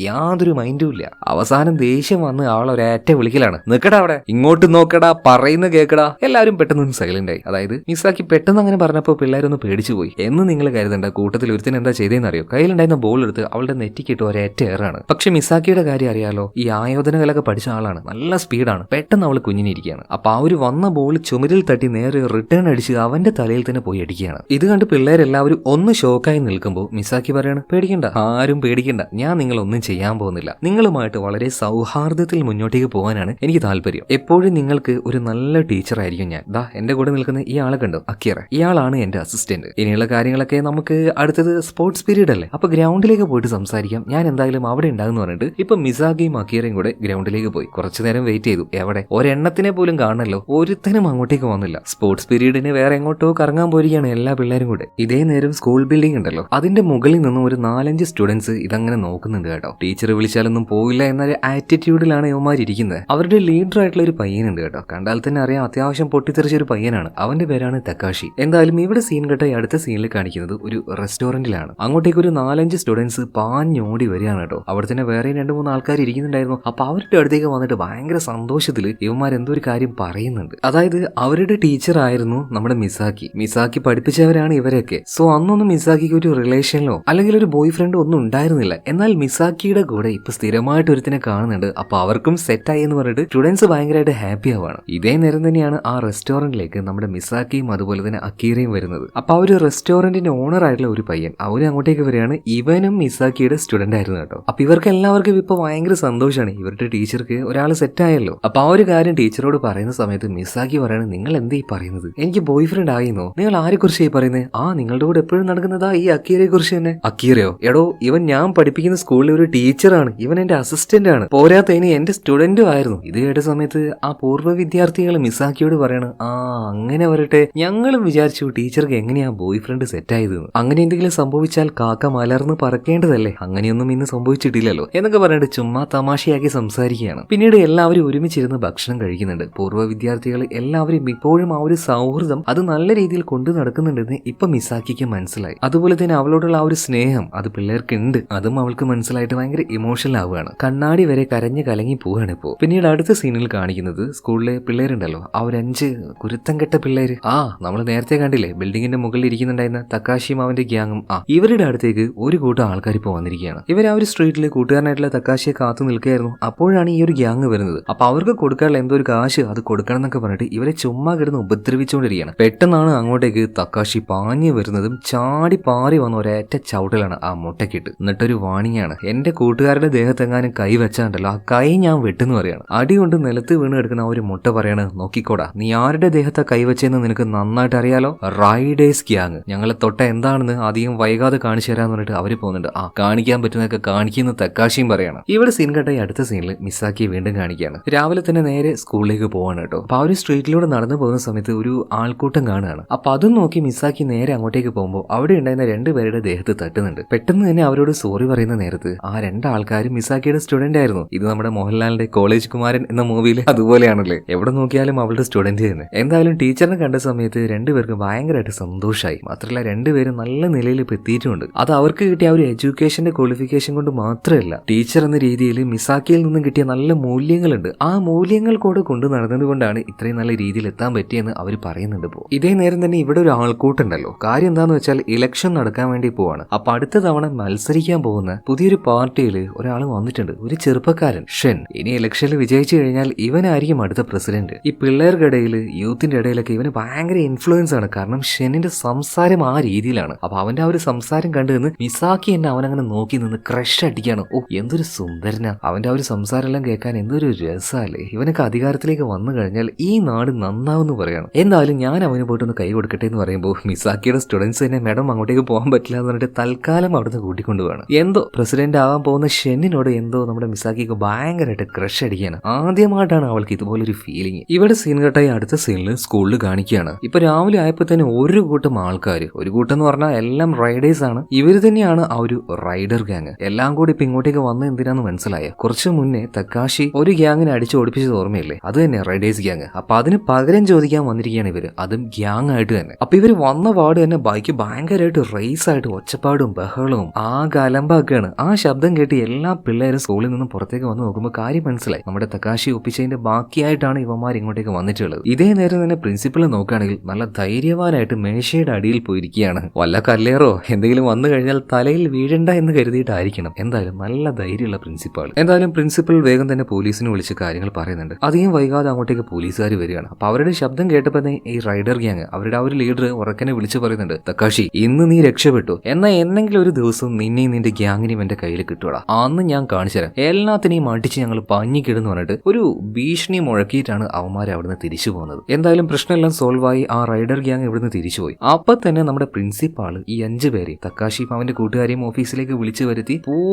യാതൊരു മൈൻഡും ഇല്ല. അവസാനം ദേഷ്യം വന്ന് അവളൊരേറ്റ വിളിക്കലാണ്, നിക്കടാ അവിടെ, ഇങ്ങോട്ട് നോക്കടാ, പറയുന്ന കേക്കടാ. എല്ലാവരും പെട്ടെന്ന് സൈലന്റ് ആയി. അതായത് മിസാക്കി പെട്ടെന്ന് അങ്ങനെ പറഞ്ഞപ്പോൾ പിള്ളേരൊന്ന് പേടിച്ചു പോയി എന്ന് നിങ്ങൾ കരുതണ്ട. കൂട്ടത്തിൽ ഒരുത്തിന് എന്താ ചെയ്തതെന്ന് അറിയോ? കയ്യിലുണ്ടായിരുന്ന ബോൾ എടുത്ത് അവളുടെ നെറ്റിക്കിട്ട് ഒരേറ്റ ഏറാണ്. പക്ഷെ മിസാക്കിയുടെ കാര്യം അറിയാലോ, ഈ ആയോധന കലൊക്കെ പഠിച്ച ആളാണ്, നല്ല സ്പീഡാണ്. പെട്ടെന്ന് അവൾ കുഞ്ഞിനിരിക്കുകയാണ്. അപ്പൊ ആ ഒരു വന്ന ബോൾ ചുമരിൽ തട്ടി നേരെ റിട്ടേൺ അടിച്ച് അവന്റെ തലയിൽ തന്നെ പോയി അടിക്കുകയാണ്. ഇത് കണ്ട് പിള്ളേരെല്ലാവരും ഒന്ന് ഷോക്കായി നിൽക്കുമ്പോൾ മിസാക്കി പറയാണ്, പേടിക്കണ്ട, ആരും പേടിക്കണ്ട, ഞാൻ നിങ്ങളൊന്നും ചെയ്യാൻ പോകുന്നില്ല. നിങ്ങളുമായിട്ട് വളരെ സൗഹാർദ്ദത്തിൽ മുന്നോട്ടേക്ക് പോകാനാണ് എനിക്ക് താല്പര്യം. എപ്പോഴും നിങ്ങൾക്ക് ഒരു നല്ല ടീച്ചർ ആയിരിക്കും ഞാൻ. ദാ എന്റെ കൂടെ നിൽക്കുന്ന ഈ ആളെ കണ്ടോ, അക്കീറ, ഇയാളാണ് എന്റെ അസിസ്റ്റന്റ്. ഇനിയുള്ള കാര്യങ്ങളൊക്കെ നമുക്ക് അടുത്തത് സ്പോർട്സ് പീരീഡ് അല്ലേ, അപ്പൊ ഗ്രൗണ്ടിലേക്ക് പോയിട്ട് സംസാരിക്കാം, ഞാൻ എന്തായാലും അവിടെ ഉണ്ടാകുന്ന പറഞ്ഞിട്ട് ഇപ്പൊ മിസാക്കിയും അക്കീറയും കൂടെ ഗ്രൗണ്ടിലേക്ക് പോയി. കുറച്ചു നേരം വെയിറ്റ് ചെയ്തു. എവിടെ ഒരെണ്ണത്തിനെ പോലും കാണണല്ലോ, ഒരുത്തനും അങ്ങോട്ടേക്ക് വന്നില്ല. സ്പോർട്സ് പീരീഡിന് വേറെ എങ്ങോട്ടോ കറങ്ങാൻ പോയിരിക്കുകയാണ് എല്ലാ പിള്ളേരും കൂടെ. ഇതേ നേരം സ്കൂൾ ബിൽഡിംഗ് ഉണ്ടല്ലോ, അതിന്റെ മുകളിൽ നിന്നും ഒരു 4-5 സ്റ്റുഡൻസ് ഇതങ്ങനെ നോക്കുന്നുണ്ട് കേട്ടോ. ടീച്ചർ വിളിച്ചാലൊന്നും പോയില്ല എന്നൊരു ആറ്റിറ്റ്യൂഡിലാണ് ഇവന്മാരിയ്ക്കുന്നത്. അവരുടെ ലീഡർ ആയിട്ടുള്ള ഒരു പയ്യനുണ്ട് കേട്ടോ. കണ്ടാൽ തന്നെ അറിയാം അത്യാവശ്യം പൊട്ടിത്തെറിച്ച ഒരു പയ്യനാണ്. അവന്റെ പേരാണ് തക്കാഷി. എന്തായാലും ഇവിടെ സീൻ കേട്ട അടുത്ത സീനിൽ കാണിക്കുന്നത് ഒരു റെസ്റ്റോറന്റിലാണ്. അങ്ങോട്ടേക്ക് ഒരു 4-5 സ്റ്റുഡൻസ് പാഞ്ഞോടി വരികയാണ് കേട്ടോ. അവിടെ തന്നെ വേറെ 2-3 ആൾക്കാർ ഇരിക്കുന്നുണ്ടായിരുന്നു. അപ്പൊ അവരുടെ അടുത്തേക്ക് വന്നിട്ട് ഭയങ്കര സന്തോഷത്തിൽ ഇവന്മാർ എന്തോ ഒരു കാര്യം പറയുന്നുണ്ട്. അതായത് അവരുടെ ടീച്ചർ ആയിരുന്നു നമ്മുടെ മിസാക്കി പഠിപ്പിച്ചവരാണ് ഇവരൊക്കെ. സോ അന്നൊന്നും മിസാക്കിക്ക് ഒരു റിലേഷനിലോ അല്ലെങ്കിൽ ഒരു ബോയ് ഫ്രണ്ടോ ഒന്നും ഉണ്ടായിരുന്നില്ല. എന്നാൽ മിസാക്കിയുടെ കൂടെ ഇപ്പൊ സ്ഥിരമായിട്ട് ഒരുത്തിനെ കാണുന്നുണ്ട്. അപ്പൊ അവർക്കും സെറ്റായി എന്ന് പറഞ്ഞിട്ട് സ്റ്റുഡൻസ് ഭയങ്കരമായിട്ട് ഹാപ്പി ആവാണ്. ഇതേ നേരം തന്നെയാണ് ആ റെസ്റ്റോറന്റിലേക്ക് നമ്മുടെ മിസാക്കിയും അതുപോലെ തന്നെ അക്കീറയും വരുന്നത്. അപ്പൊ ആ ഒരു റെസ്റ്റോറന്റിന്റെ ഓണർ ആയിട്ടുള്ള ഒരു പയ്യൻ അവര് അങ്ങോട്ടേക്ക് വരികയാണ്. ഇവനും മിസാക്കിയുടെ സ്റ്റുഡന്റ് ആയിരുന്നു കേട്ടോ. അപ്പൊ ഇവർക്ക് എല്ലാവർക്കും ഇപ്പൊ ഭയങ്കര സന്തോഷമാണ്, ഇവരുടെ ടീച്ചർക്ക് ഒരാൾ സെറ്റായല്ലോ. അപ്പൊ ആ ഒരു കാര്യം ടീച്ചറോട് പറയുന്ന സമയത്ത് മിസാക്കി പറയാണ്, നിങ്ങൾ എന്താ ഈ പറയുന്നത്, എനിക്ക് ബോയ് ഫ്രണ്ട് ആയിന്നോ, നിങ്ങൾ ആരെ കുറിച്ചായി പറയുന്നത്? ആ, നിങ്ങളുടെ കൂടെ എപ്പോഴും നടക്കുന്നതാ ഈ അക്കീറയെ കുറിച്ച് തന്നെ. അക്കീറയോ? എടോ, ഇവൻ ഞാൻ പഠിപ്പിക്കുന്ന സ്കൂളിലെ ഒരു ടീച്ചറാണ്, ഇവൻ എന്റെ അസിസ്റ്റന്റ് ആണ്, പോരാത്തതിന് എന്റെ സ്റ്റുഡന്റും ആയിരുന്നു. ഇത് കേട്ട സമയത്ത് ആ പൂർവ്വ വിദ്യാർത്ഥികൾ മിസാക്കിയോട് പറയാണ്, ആ അങ്ങനെ വരട്ടെ, ഞങ്ങളും വിചാരിച്ചു ടീച്ചർക്ക് എങ്ങനെയാ ബോയ് ഫ്രണ്ട് സെറ്റായത്. അങ്ങനെ എന്തെങ്കിലും സംഭവിച്ചാൽ കാക്ക മലർന്ന് പറക്കേണ്ടതല്ലേ, അങ്ങനെയൊന്നും ഇന്ന് സംഭവിച്ചിട്ടില്ലല്ലോ എന്നൊക്കെ പറഞ്ഞിട്ട് ചുമ്മാ തമാശയാക്കി സംസാരിക്കുകയാണ്. പിന്നീട് എല്ലാവരും ഒരുമിച്ചിരുന്ന് ഭക്ഷണം കഴിക്കുന്നുണ്ട്. പൂർവ്വ വിദ്യാർത്ഥികൾ എല്ലാവരും ഇപ്പോഴും ആ ഒരു സൗഹൃദം അത് നല്ല രീതിയിൽ കൊണ്ടു നടക്കുന്നുണ്ടെന്ന് ഇപ്പൊ മിസാക്കിക്ക് മനസ്സിലായി. അതുപോലെ തന്നെ അവളോടുള്ള ആ ഒരു സ്നേഹം അത് പിള്ളേർക്ക് ഉണ്ട്, അതും അവൾക്ക് മനസ്സിലായിട്ട് ഭയങ്കര ഇമോഷണൽ ആവുകയാണ്. കണ്ണാടി വരെ കരഞ്ഞ് കലങ്ങി പോവുകയാണ് ഇപ്പോ. പിന്നീട് അടുത്ത സീനിൽ കാണിക്കുന്നത് സ്കൂളിലെ പിള്ളേരുണ്ടല്ലോ, ആ ഒരു 5 കുരുത്തം കെട്ട പിള്ളേര്. നമ്മൾ നേരത്തെ കണ്ടില്ലേ ബിൽഡിങ്ങിന്റെ മുകളിൽ ഇരിക്കുന്നുണ്ടായിരുന്ന തക്കാശിയും അവന്റെ ഗ്യാങ്ങും. ഇവരുടെ അടുത്തേക്ക് ഒരു കൂട്ടം ആൾക്കാർ ഇപ്പോൾ വന്നിരിക്കുകയാണ്. ഇവർ ആ ഒരു സ്ട്രീറ്റിൽ കൂട്ടുകാരനായിട്ടുള്ള തക്കാശിയെ കാത്തു നിൽക്കുകയായിരുന്നു. അപ്പോഴാണ് ഈ ഒരു ഗ്യാങ് വരുന്നത്. അപ്പൊ അവർക്ക് കൊടുക്കാനുള്ള എന്തോ ഒരു കാശ് അത് കൊടുക്കണം എന്നൊക്കെ പറഞ്ഞിട്ട് ഇവരെ ചുമ്മാ കിടന്ന് ഉപദ്രവിച്ചുകൊണ്ടിരിക്കുകയാണ്. പെട്ടെന്നാണ് അങ്ങോട്ടേക്ക് തക്കാശി പാഞ്ഞു വരുന്നതും ചാടി പാറി വന്ന ഒരേറ്റ ചവിട്ടലാണ് ആ മുട്ടക്കിട്ട്. എന്നിട്ടൊരു വാണിംഗ് ആണ്, എന്റെ കൂട്ടുകാരുടെ ദേഹത്തെങ്ങാനും കൈ വെച്ചാണ്ടല്ലോ ആ കൈ ഞാൻ വെട്ടെന്ന് പറയാണ്. അടി കൊണ്ട് നിലത്ത് വീണ് കിടക്കുന്ന ആ ഒരു മുട്ട പറയാണ്, നോക്കിക്കോടാ, നീ ആരുടെ ദേഹത്തെ കൈവച്ചെന്ന് നിനക്ക് നന്നായിട്ട് അറിയാലോ, റൈഡേഴ്സ് ഗ്യാങ് ഞങ്ങളെ തൊട്ട എന്താണെന്ന് അധികം വൈകാതെ കാണിച്ചു തരാന്ന് പറഞ്ഞിട്ട് അവര് പോകുന്നുണ്ട്. കാണിക്കാൻ പറ്റുന്നതൊക്കെ കാണിക്കുന്ന തക്കാശിയും പറയാണ്. ഇവിടെ സീൻ കണ്ട അടുത്ത സീനിൽ മിസാക്കിയെ വീണ്ടും കാണിക്കുകയാണ്. രാവിലെ തന്നെ നേരെ സ്കൂളിലേക്ക് പോവാണ് കേട്ടോ. അപ്പൊ ആ ഒരു സ്ട്രീറ്റിലൂടെ നടന്നു പോകുന്ന സമയത്ത് ഒരു ആൾക്കൂട്ടം കാണുകയാണ്. അപ്പൊ അതും നോക്കി മിസാക്കി നേരെ അങ്ങോട്ടേക്ക് പോകുമ്പോൾ അവിടെ ഉണ്ടായിരുന്ന 2 പേരുടെ ദേഹത്ത് തട്ടുന്നുണ്ട്. പെട്ടെന്ന് തന്നെ അവരോട് സോറി പറയുന്ന നേരത്ത് ആ 2 ആൾക്കാരും മിസാക്കിയുടെ സ്റ്റുഡന്റ് ആയിരുന്നു. ഇത് നമ്മുടെ മോഹൻലാലിന്റെ കോളേജ് കുമാരൻ എന്ന മൂവിയിൽ അതുപോലെയാണല്ലേ, എവിടെ നോക്കിയാലും അവളുടെ സ്റ്റുഡന്റ് തന്നെ. എന്തായാലും ടീച്ചറിനെ കണ്ട സമയത്ത് 2 പേർക്ക് ഭയങ്കരമായിട്ട് സന്തോഷമായി. മാത്രമല്ല 2 പേരും നല്ല നിലയിൽ ഇപ്പൊ എത്തിയിട്ടുണ്ട്. അത് അവർക്ക് കിട്ടിയ ഒരു എഡ്യൂക്കേഷന്റെ ക്വാളിഫിക്കേഷൻ കൊണ്ട് മാത്രമല്ല, ടീച്ചർ എന്ന രീതിയിൽ മിസാക്കിയിൽ നിന്നും കിട്ടിയ നല്ല മൂല്യങ്ങളുണ്ട്. ആ മൂല്യങ്ങൾ കൂടെ കൊണ്ടു നടന്നത് കൊണ്ടാണ് ഇത്രയും നല്ല രീതിയിൽ എത്താൻ പറ്റിയെന്ന് അവർ പറയുന്നുണ്ട്. ഇപ്പോ ഇതേ നേരം തന്നെ ഇവിടെ ഒരു ആൾക്കൂട്ടുണ്ടല്ലോ. കാര്യം എന്താന്ന് വെച്ചാൽ ഇലക്ഷൻ നടക്കാൻ വേണ്ടി പോവാണ്. അപ്പൊ അടുത്ത തവണ മത്സരിക്കാൻ പോകുന്ന പുതിയൊരു പാർട്ടിയിൽ ഒരാൾ വന്നിട്ടുണ്ട്, ഒരു ചെറുപ്പക്കാരൻ ഷെൻ. ഇനി ഇലക്ഷനിൽ വിജയിച്ചു കഴിഞ്ഞാൽ ഇവനായിരിക്കും അടുത്ത പ്രസിഡന്റ്. ഈ പിള്ളേർക്കിടയിൽ യൂത്തിന്റെ ഇടയിലൊക്കെ ഇവന് ഭയങ്കര ഇൻഫ്ലുവൻസ് ആണ്. കാരണം ഷെന്നിന്റെ സംസാരം ആ രീതിയിലാണ്. അപ്പൊ അവന്റെ ആ ഒരു സംസാരം കണ്ടു നിന്ന് മിസാക്കി എന്നെ അവനങ്ങനെ നോക്കി നിന്ന് ക്രഷ് അടിക്കാണ്. ഓ എന്തൊരു സുന്ദരനാ, അവന്റെ ആ ഒരു സംസാരം എല്ലാം കേൾക്കാൻ എന്തൊരു രസമല്ലേ. ഇവനൊക്കെ അധികാരത്തിലേക്ക് വന്നു കഴിഞ്ഞാൽ ഈ നാട് നന്നാവെന്ന് പറയണം. എന്തായാലും ഞാൻ അവന് പോയിട്ടൊന്ന് കൈ കൊടുക്കട്ടെ എന്ന് പറയുമ്പോൾ മിസാക്കിയുടെ സ്റ്റുഡൻസ് തന്നെ മാഡം അങ്ങോട്ടേക്ക് പോകാൻ പറ്റില്ല എന്ന് പറഞ്ഞിട്ട് തൽക്കാലം അവിടുന്ന് കൂട്ടിക്കൊണ്ടുപോവാണ്. എന്തോ പ്രസിഡന്റ് ആവാൻ പോകുന്ന ഷെന്നിനോട് എന്തോ നമ്മുടെ മിസാക്കിക്ക് ഭയങ്കരമായിട്ട് ക്രഷ് അടിക്കുകയാണ്. ആദ്യമായിട്ടാണ് അവൾക്ക് ഇതുപോലൊരു ഫീലിംഗ്. ഇവിടെ സീൻ കട്ടായി അടുത്ത സീനിൽ സ്കൂളിൽ കാണിക്കുകയാണ്. ഇപ്പൊ രാവിലെ ആയപ്പോൾ തന്നെ ഒരു കൂട്ടം ആൾക്കാർ, ഒരു കൂട്ടം എന്ന് പറഞ്ഞാൽ എല്ലാം റൈഡേഴ്സ് ആണ്. ഇവര് തന്നെയാണ് ആ ഒരു റൈഡർ ഗ്യാങ്. എല്ലാം കൂടി ഇപ്പൊ ഇങ്ങോട്ടേക്ക് വന്ന് എന്തിനാന്ന് മനസ്സിലായ. കുറച്ചു മുന്നേ തക്കാശി ഒരു ഗ്യാങ്ങിനെ അടിച്ചു ഓടിപ്പിച്ചത് ഓർമ്മയില്ലേ, അത് തന്നെ റൈഡേഴ്സ് ഗ്യാങ്. അപ്പൊ അതിന് പകരം ചോദിക്കാൻ വന്നിരിക്കുകയാണ് ഇവര്, അതും ഗ്യാങ് ആയിട്ട് തന്നെ. അപ്പൊ ഇവര് വന്ന പാട് തന്നെ ബൈക്ക് ഭയങ്കരമായിട്ട് റേസ് ആയിട്ട് ഒച്ചപ്പാടും ബഹളവും ആകെ അലമ്പാക്കുകയാണ്. ആ ശബ്ദം കേട്ട് എല്ലാ പിള്ളേരും സ്കൂളിൽ നിന്നും പുറത്തേക്ക് വന്ന് നോക്കുമ്പോൾ കാര്യം മനസ്സിലായി. നമ്മുടെ തക്കാശി ഒപ്പിച്ചതിന്റെ ബാക്കിയായിട്ടാണ് ഇവന്മാർ ഇങ്ങോട്ടേക്ക് വന്നിട്ടുള്ളത്. ഇതേ നേരം തന്നെ പ്രിൻസിപ്പൾ നോക്കുകയാണെങ്കിൽ നല്ല ധൈര്യവാനായിട്ട് മേശയുടെ അടിയിൽ പോയിരിക്കുകയാണ്. വല്ല കല്ലേറോ എന്തെങ്കിലും വന്നു കഴിഞ്ഞാൽ തലയിൽ വീഴണ്ട എന്ന് കരുതിയിട്ടായിരിക്കണം. എന്തായാലും നല്ല ധൈര്യമുള്ള പ്രിൻസിപ്പൾ. എന്തായാലും പ്രിൻസിപ്പൽ വേഗം തന്നെ പോലീസിനെ വിളിച്ച് കാര്യങ്ങൾ പറയുന്നുണ്ട്. അധികം വൈകാതെ അങ്ങോട്ടേക്ക് പോലീസുകാർ വരികയാണ്. അപ്പൊ അവരുടെ ശബ്ദം കേട്ടപ്പോൾ ഈ റൈഡർ ഗ്യാങ് അവരുടെ ആ ഒരു ലീഡർ ഉറക്കനെ വിളിച്ചു പറയുന്നുണ്ട്, തക്കാശി ഇന്ന് നീ രക്ഷപ്പെട്ടു, എന്നാൽ എന്നെങ്കിലും ഒരു ദിവസം നിന്നെയും നിന്റെ ഗ്യാങ്ങിനെയും എന്റെ കയ്യിൽ കിട്ടുവാടാ. അന്ന് ഞാൻ കാണിച്ചു തരാം, എല്ലാത്തിനെയും അടിച്ച് ഞങ്ങൾ പഞ്ഞിക്കിടുന്ന് പറഞ്ഞിട്ട് ഒരു ഭീഷണി മുഴക്കിയിട്ടാണ് അവന്മാരെ അവിടുന്ന് തിരിച്ചു പോകുന്നത്. എന്തായാലും പ്രശ്നമെല്ലാം സോൾവ് ആയി ആ റൈഡർ ഗ്യാങ് ഇവിടുന്ന് തിരിച്ചുപോയി. അപ്പൊ തന്നെ നമ്മുടെ പ്രിൻസിപ്പാള് ഈ 5 പേരെയും തക്കാശിയും അവന്റെ കൂട്ടുകാരെയും ഓഫീസിലേക്ക് വിളിച്ചു വരുത്തി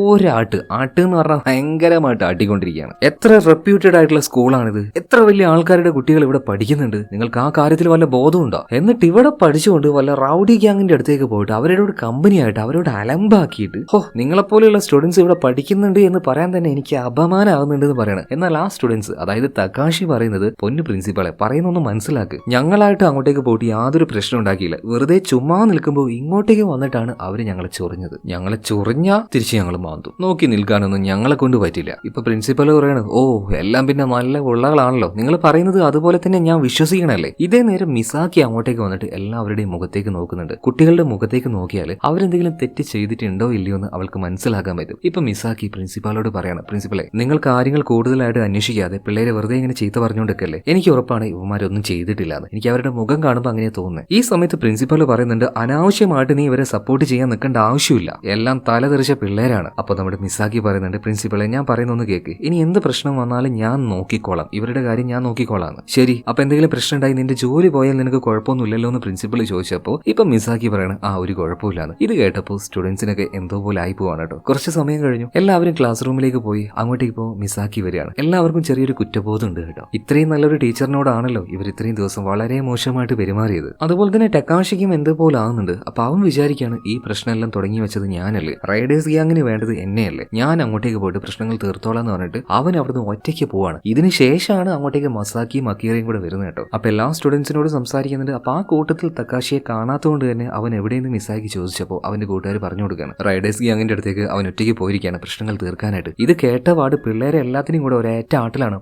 ആട്ട് എന്ന് പറഞ്ഞാൽ ഭയങ്കരമായിട്ട് ആട്ടിക്കൊണ്ടിരിക്കുകയാണ്. എത്ര റെപ്യൂട്ടഡ് ആയിട്ടുള്ള സ്കൂളാണിത്, എത്ര വലിയ ആൾക്കാരുടെ കുട്ടികൾ ഇവിടെ പഠിക്കുന്നുണ്ട്, നിങ്ങൾക്ക് ആ കാര്യത്തിൽ വല്ല ബോധമുണ്ടോ? എന്നിട്ട് ഇവിടെ പഠിച്ചുകൊണ്ട് വല്ല റൗഡി ഗ്യാങ്ങിന്റെ അടുത്തേക്ക് പോയിട്ട് അവരോട് കമ്പനിയായിട്ട് അവരോട് അലമ്പാക്കിയിട്ട് നിങ്ങളെപ്പോലെയുള്ള സ്റ്റുഡൻസ് ഇവിടെ പഠിക്കുന്നുണ്ട് എന്ന് പറയാൻ തന്നെ എനിക്ക് അപമാനമാകുന്നുണ്ട് എന്ന് പറയണം. എന്നാൽ ആ സ്റ്റുഡൻസ്, അതായത് തക്കാശി പറയുന്നത്, പൊന്നു പ്രിൻസിപ്പളെ പറയുന്നൊന്ന് മനസ്സിലാക്ക്, ഞങ്ങളായിട്ട് അങ്ങോട്ടേക്ക് പോയിട്ട് യാതൊരു പ്രശ്നം ഉണ്ടാക്കിയില്ല, വെറുതെ ചുമ്മാ നിൽക്കുമ്പോൾ ഇങ്ങോട്ടേക്ക് വന്നിട്ടാണ് അവര് ഞങ്ങളെ ചൊറിഞ്ഞത്. ഞങ്ങളെ ചൊറിഞ്ഞാ തിരിച്ച് ഞങ്ങൾ മാന്തും, നോക്കി നിൽക്കാനൊന്നും ഞങ്ങളെ കൊണ്ട് പറ്റില്ല. ഇപ്പൊ പ്രിൻസിപ്പൽ പറയാണ്, ഓ എല്ലാം പിന്നെ നല്ല ഉള്ളകളാണല്ലോ, നിങ്ങൾ പറയുന്നത് അതുപോലെ തന്നെ ഞാൻ വിശ്വസിക്കണല്ലേ. ഇതേ നേരം മിസാക്കി അങ്ങോട്ടേക്ക് വന്നിട്ട് എല്ലാവരുടെയും മുഖത്തേക്ക് നോക്കുന്നുണ്ട്. കുട്ടികളുടെ മുഖത്തേക്ക് നോക്കിയാൽ അവരെന്തെങ്കിലും തെറ്റ് ചെയ്തിട്ടുണ്ടോ ഇല്ലയോ എന്ന് അവൾക്ക് മനസ്സിലാക്കാൻ പറ്റും. ഇപ്പൊ മിസാക്കി പ്രിൻസിപ്പാളോട് പറയാണ്, പ്രിൻസിപ്പളെ നിങ്ങൾ കാര്യങ്ങൾ കൂടുതലായിട്ട് അന്വേഷിക്കാതെ പിള്ളേരെ വെറുതെ ഇങ്ങനെ ചീത്ത പറഞ്ഞുകൊണ്ടിരിക്കല്ലേ, എനിക്ക് ഉറപ്പാണ് ഇവന്മാരൊന്നും ചെയ്തിട്ടില്ലാന്ന്, എനിക്ക് അവരുടെ മുഖം കാണുമ്പോൾ അങ്ങനെ തോന്നുന്നത്. ഈ സമയത്ത് പ്രിൻസിപ്പൽ പറയുന്നുണ്ട്, അനാവശ്യമായിട്ട് നീ ഇവരെ സപ്പോർട്ട് ചെയ്യാൻ നിൽക്കേണ്ട ആവശ്യമില്ല, എല്ലാം തലതെറിച്ച പിള്ളേരാണ്. അപ്പൊ നമ്മുടെ മിസാക്കി പറയുന്നുണ്ട്, പ്രിൻസിപ്പളെ ഞാൻ പറയുന്നൊന്ന് കേക്ക്, ഇനി എന്ത് പ്രശ്നം വന്നാലും ഞാൻ നോക്കിക്കോളാം, ഇവരുടെ കാര്യം ഞാൻ നോക്കിക്കോളാം. ശരി, അപ്പൊ എന്തെങ്കിലും പ്രശ്നം ഉണ്ടായി നിന്റെ ജോലി പോയാൽ നിനക്ക് കുഴപ്പമൊന്നുമില്ലല്ലോ എന്ന് പ്രിൻസിപ്പൾ ചോദിച്ചപ്പോ ഇപ്പൊ മിസാക്കി പറയണം, ആ ഒരു കുഴപ്പമില്ലാന്ന്. ഇത് കേട്ടപ്പോൾ സ്റ്റുഡൻസിനൊക്കെ എന്തോ പോലെ ആയി പോവാണ് കേട്ടോ. കുറച്ച് സമയം കഴിഞ്ഞു, എല്ലാവരും ക്ലാസ് റൂമിലേക്ക് പോയി. അങ്ങോട്ടേക്ക് ഇപ്പോൾ മിസാക്കി വരികയാണ്. എല്ലാവർക്കും ചെറിയൊരു കുറ്റബോധം ഉണ്ട് കേട്ടോ. ഇത്രയും നല്ലൊരു ടീച്ചറിനോടാണല്ലോ ഇവർ ഇത്രയും ദിവസം വളരെ മോശമായിട്ട് പെരുമാറിയത്. അതുപോലെ തന്നെ ടെക്കാഷിക്കും എന്തോപോലെ ആകുന്നുണ്ട്. അപ്പൊ അവൻ വിചാരിക്കുകയാണ്, ഈ പ്രശ്നമെല്ലാം തുടങ്ങി വെച്ചത് ഞാനല്ലേ, റൈഡേഴ്സ് ഗ്യാങ്ങിന് വേണ്ടത് എന്നെയല്ലേ, ഞാൻ അങ്ങോട്ടേക്ക് പോയിട്ട് പ്രശ്നങ്ങൾ തീർത്തോളാം എന്ന് പറഞ്ഞിട്ട് അവൻ അവിടുന്ന് ഒറ്റയ്ക്ക് പോവാണ്. ഇതിന് ശേഷമാണ് അങ്ങോട്ടേക്ക് മസാക്കിയും അക്കീറയും കൂടെ വരുന്നത് കേട്ടോ. അപ്പൊ എല്ലാ സ്റ്റുഡൻസിനോട് സംസാരിക്കുന്നുണ്ട്. അപ്പൊ ആ കൂട്ടത്തിൽ തക്കാശിയെ കാണാത്തതുകൊണ്ട് തന്നെ അവൻ എവിടെയെന്ന് മിസാക്കി ചോദിച്ചപ്പോൾ അവന്റെ കൂട്ടുകാർ പറഞ്ഞു കൊടുക്കുകയാണ്, റൈഡേഴ്സ് ഗ്യാങ്ങിന്റെ അടുത്തേക്ക് അവൻ ഒറ്റയ്ക്ക് പോയിരിക്കുകയാണ് പ്രശ്നങ്ങൾ തീർക്കാനായിട്ട്. ഇത് കേട്ടപാട് പിള്ളേരെ എല്ലാത്തിനും കൂടെ ഒരേറ്റ ആട്ടിലാണ്.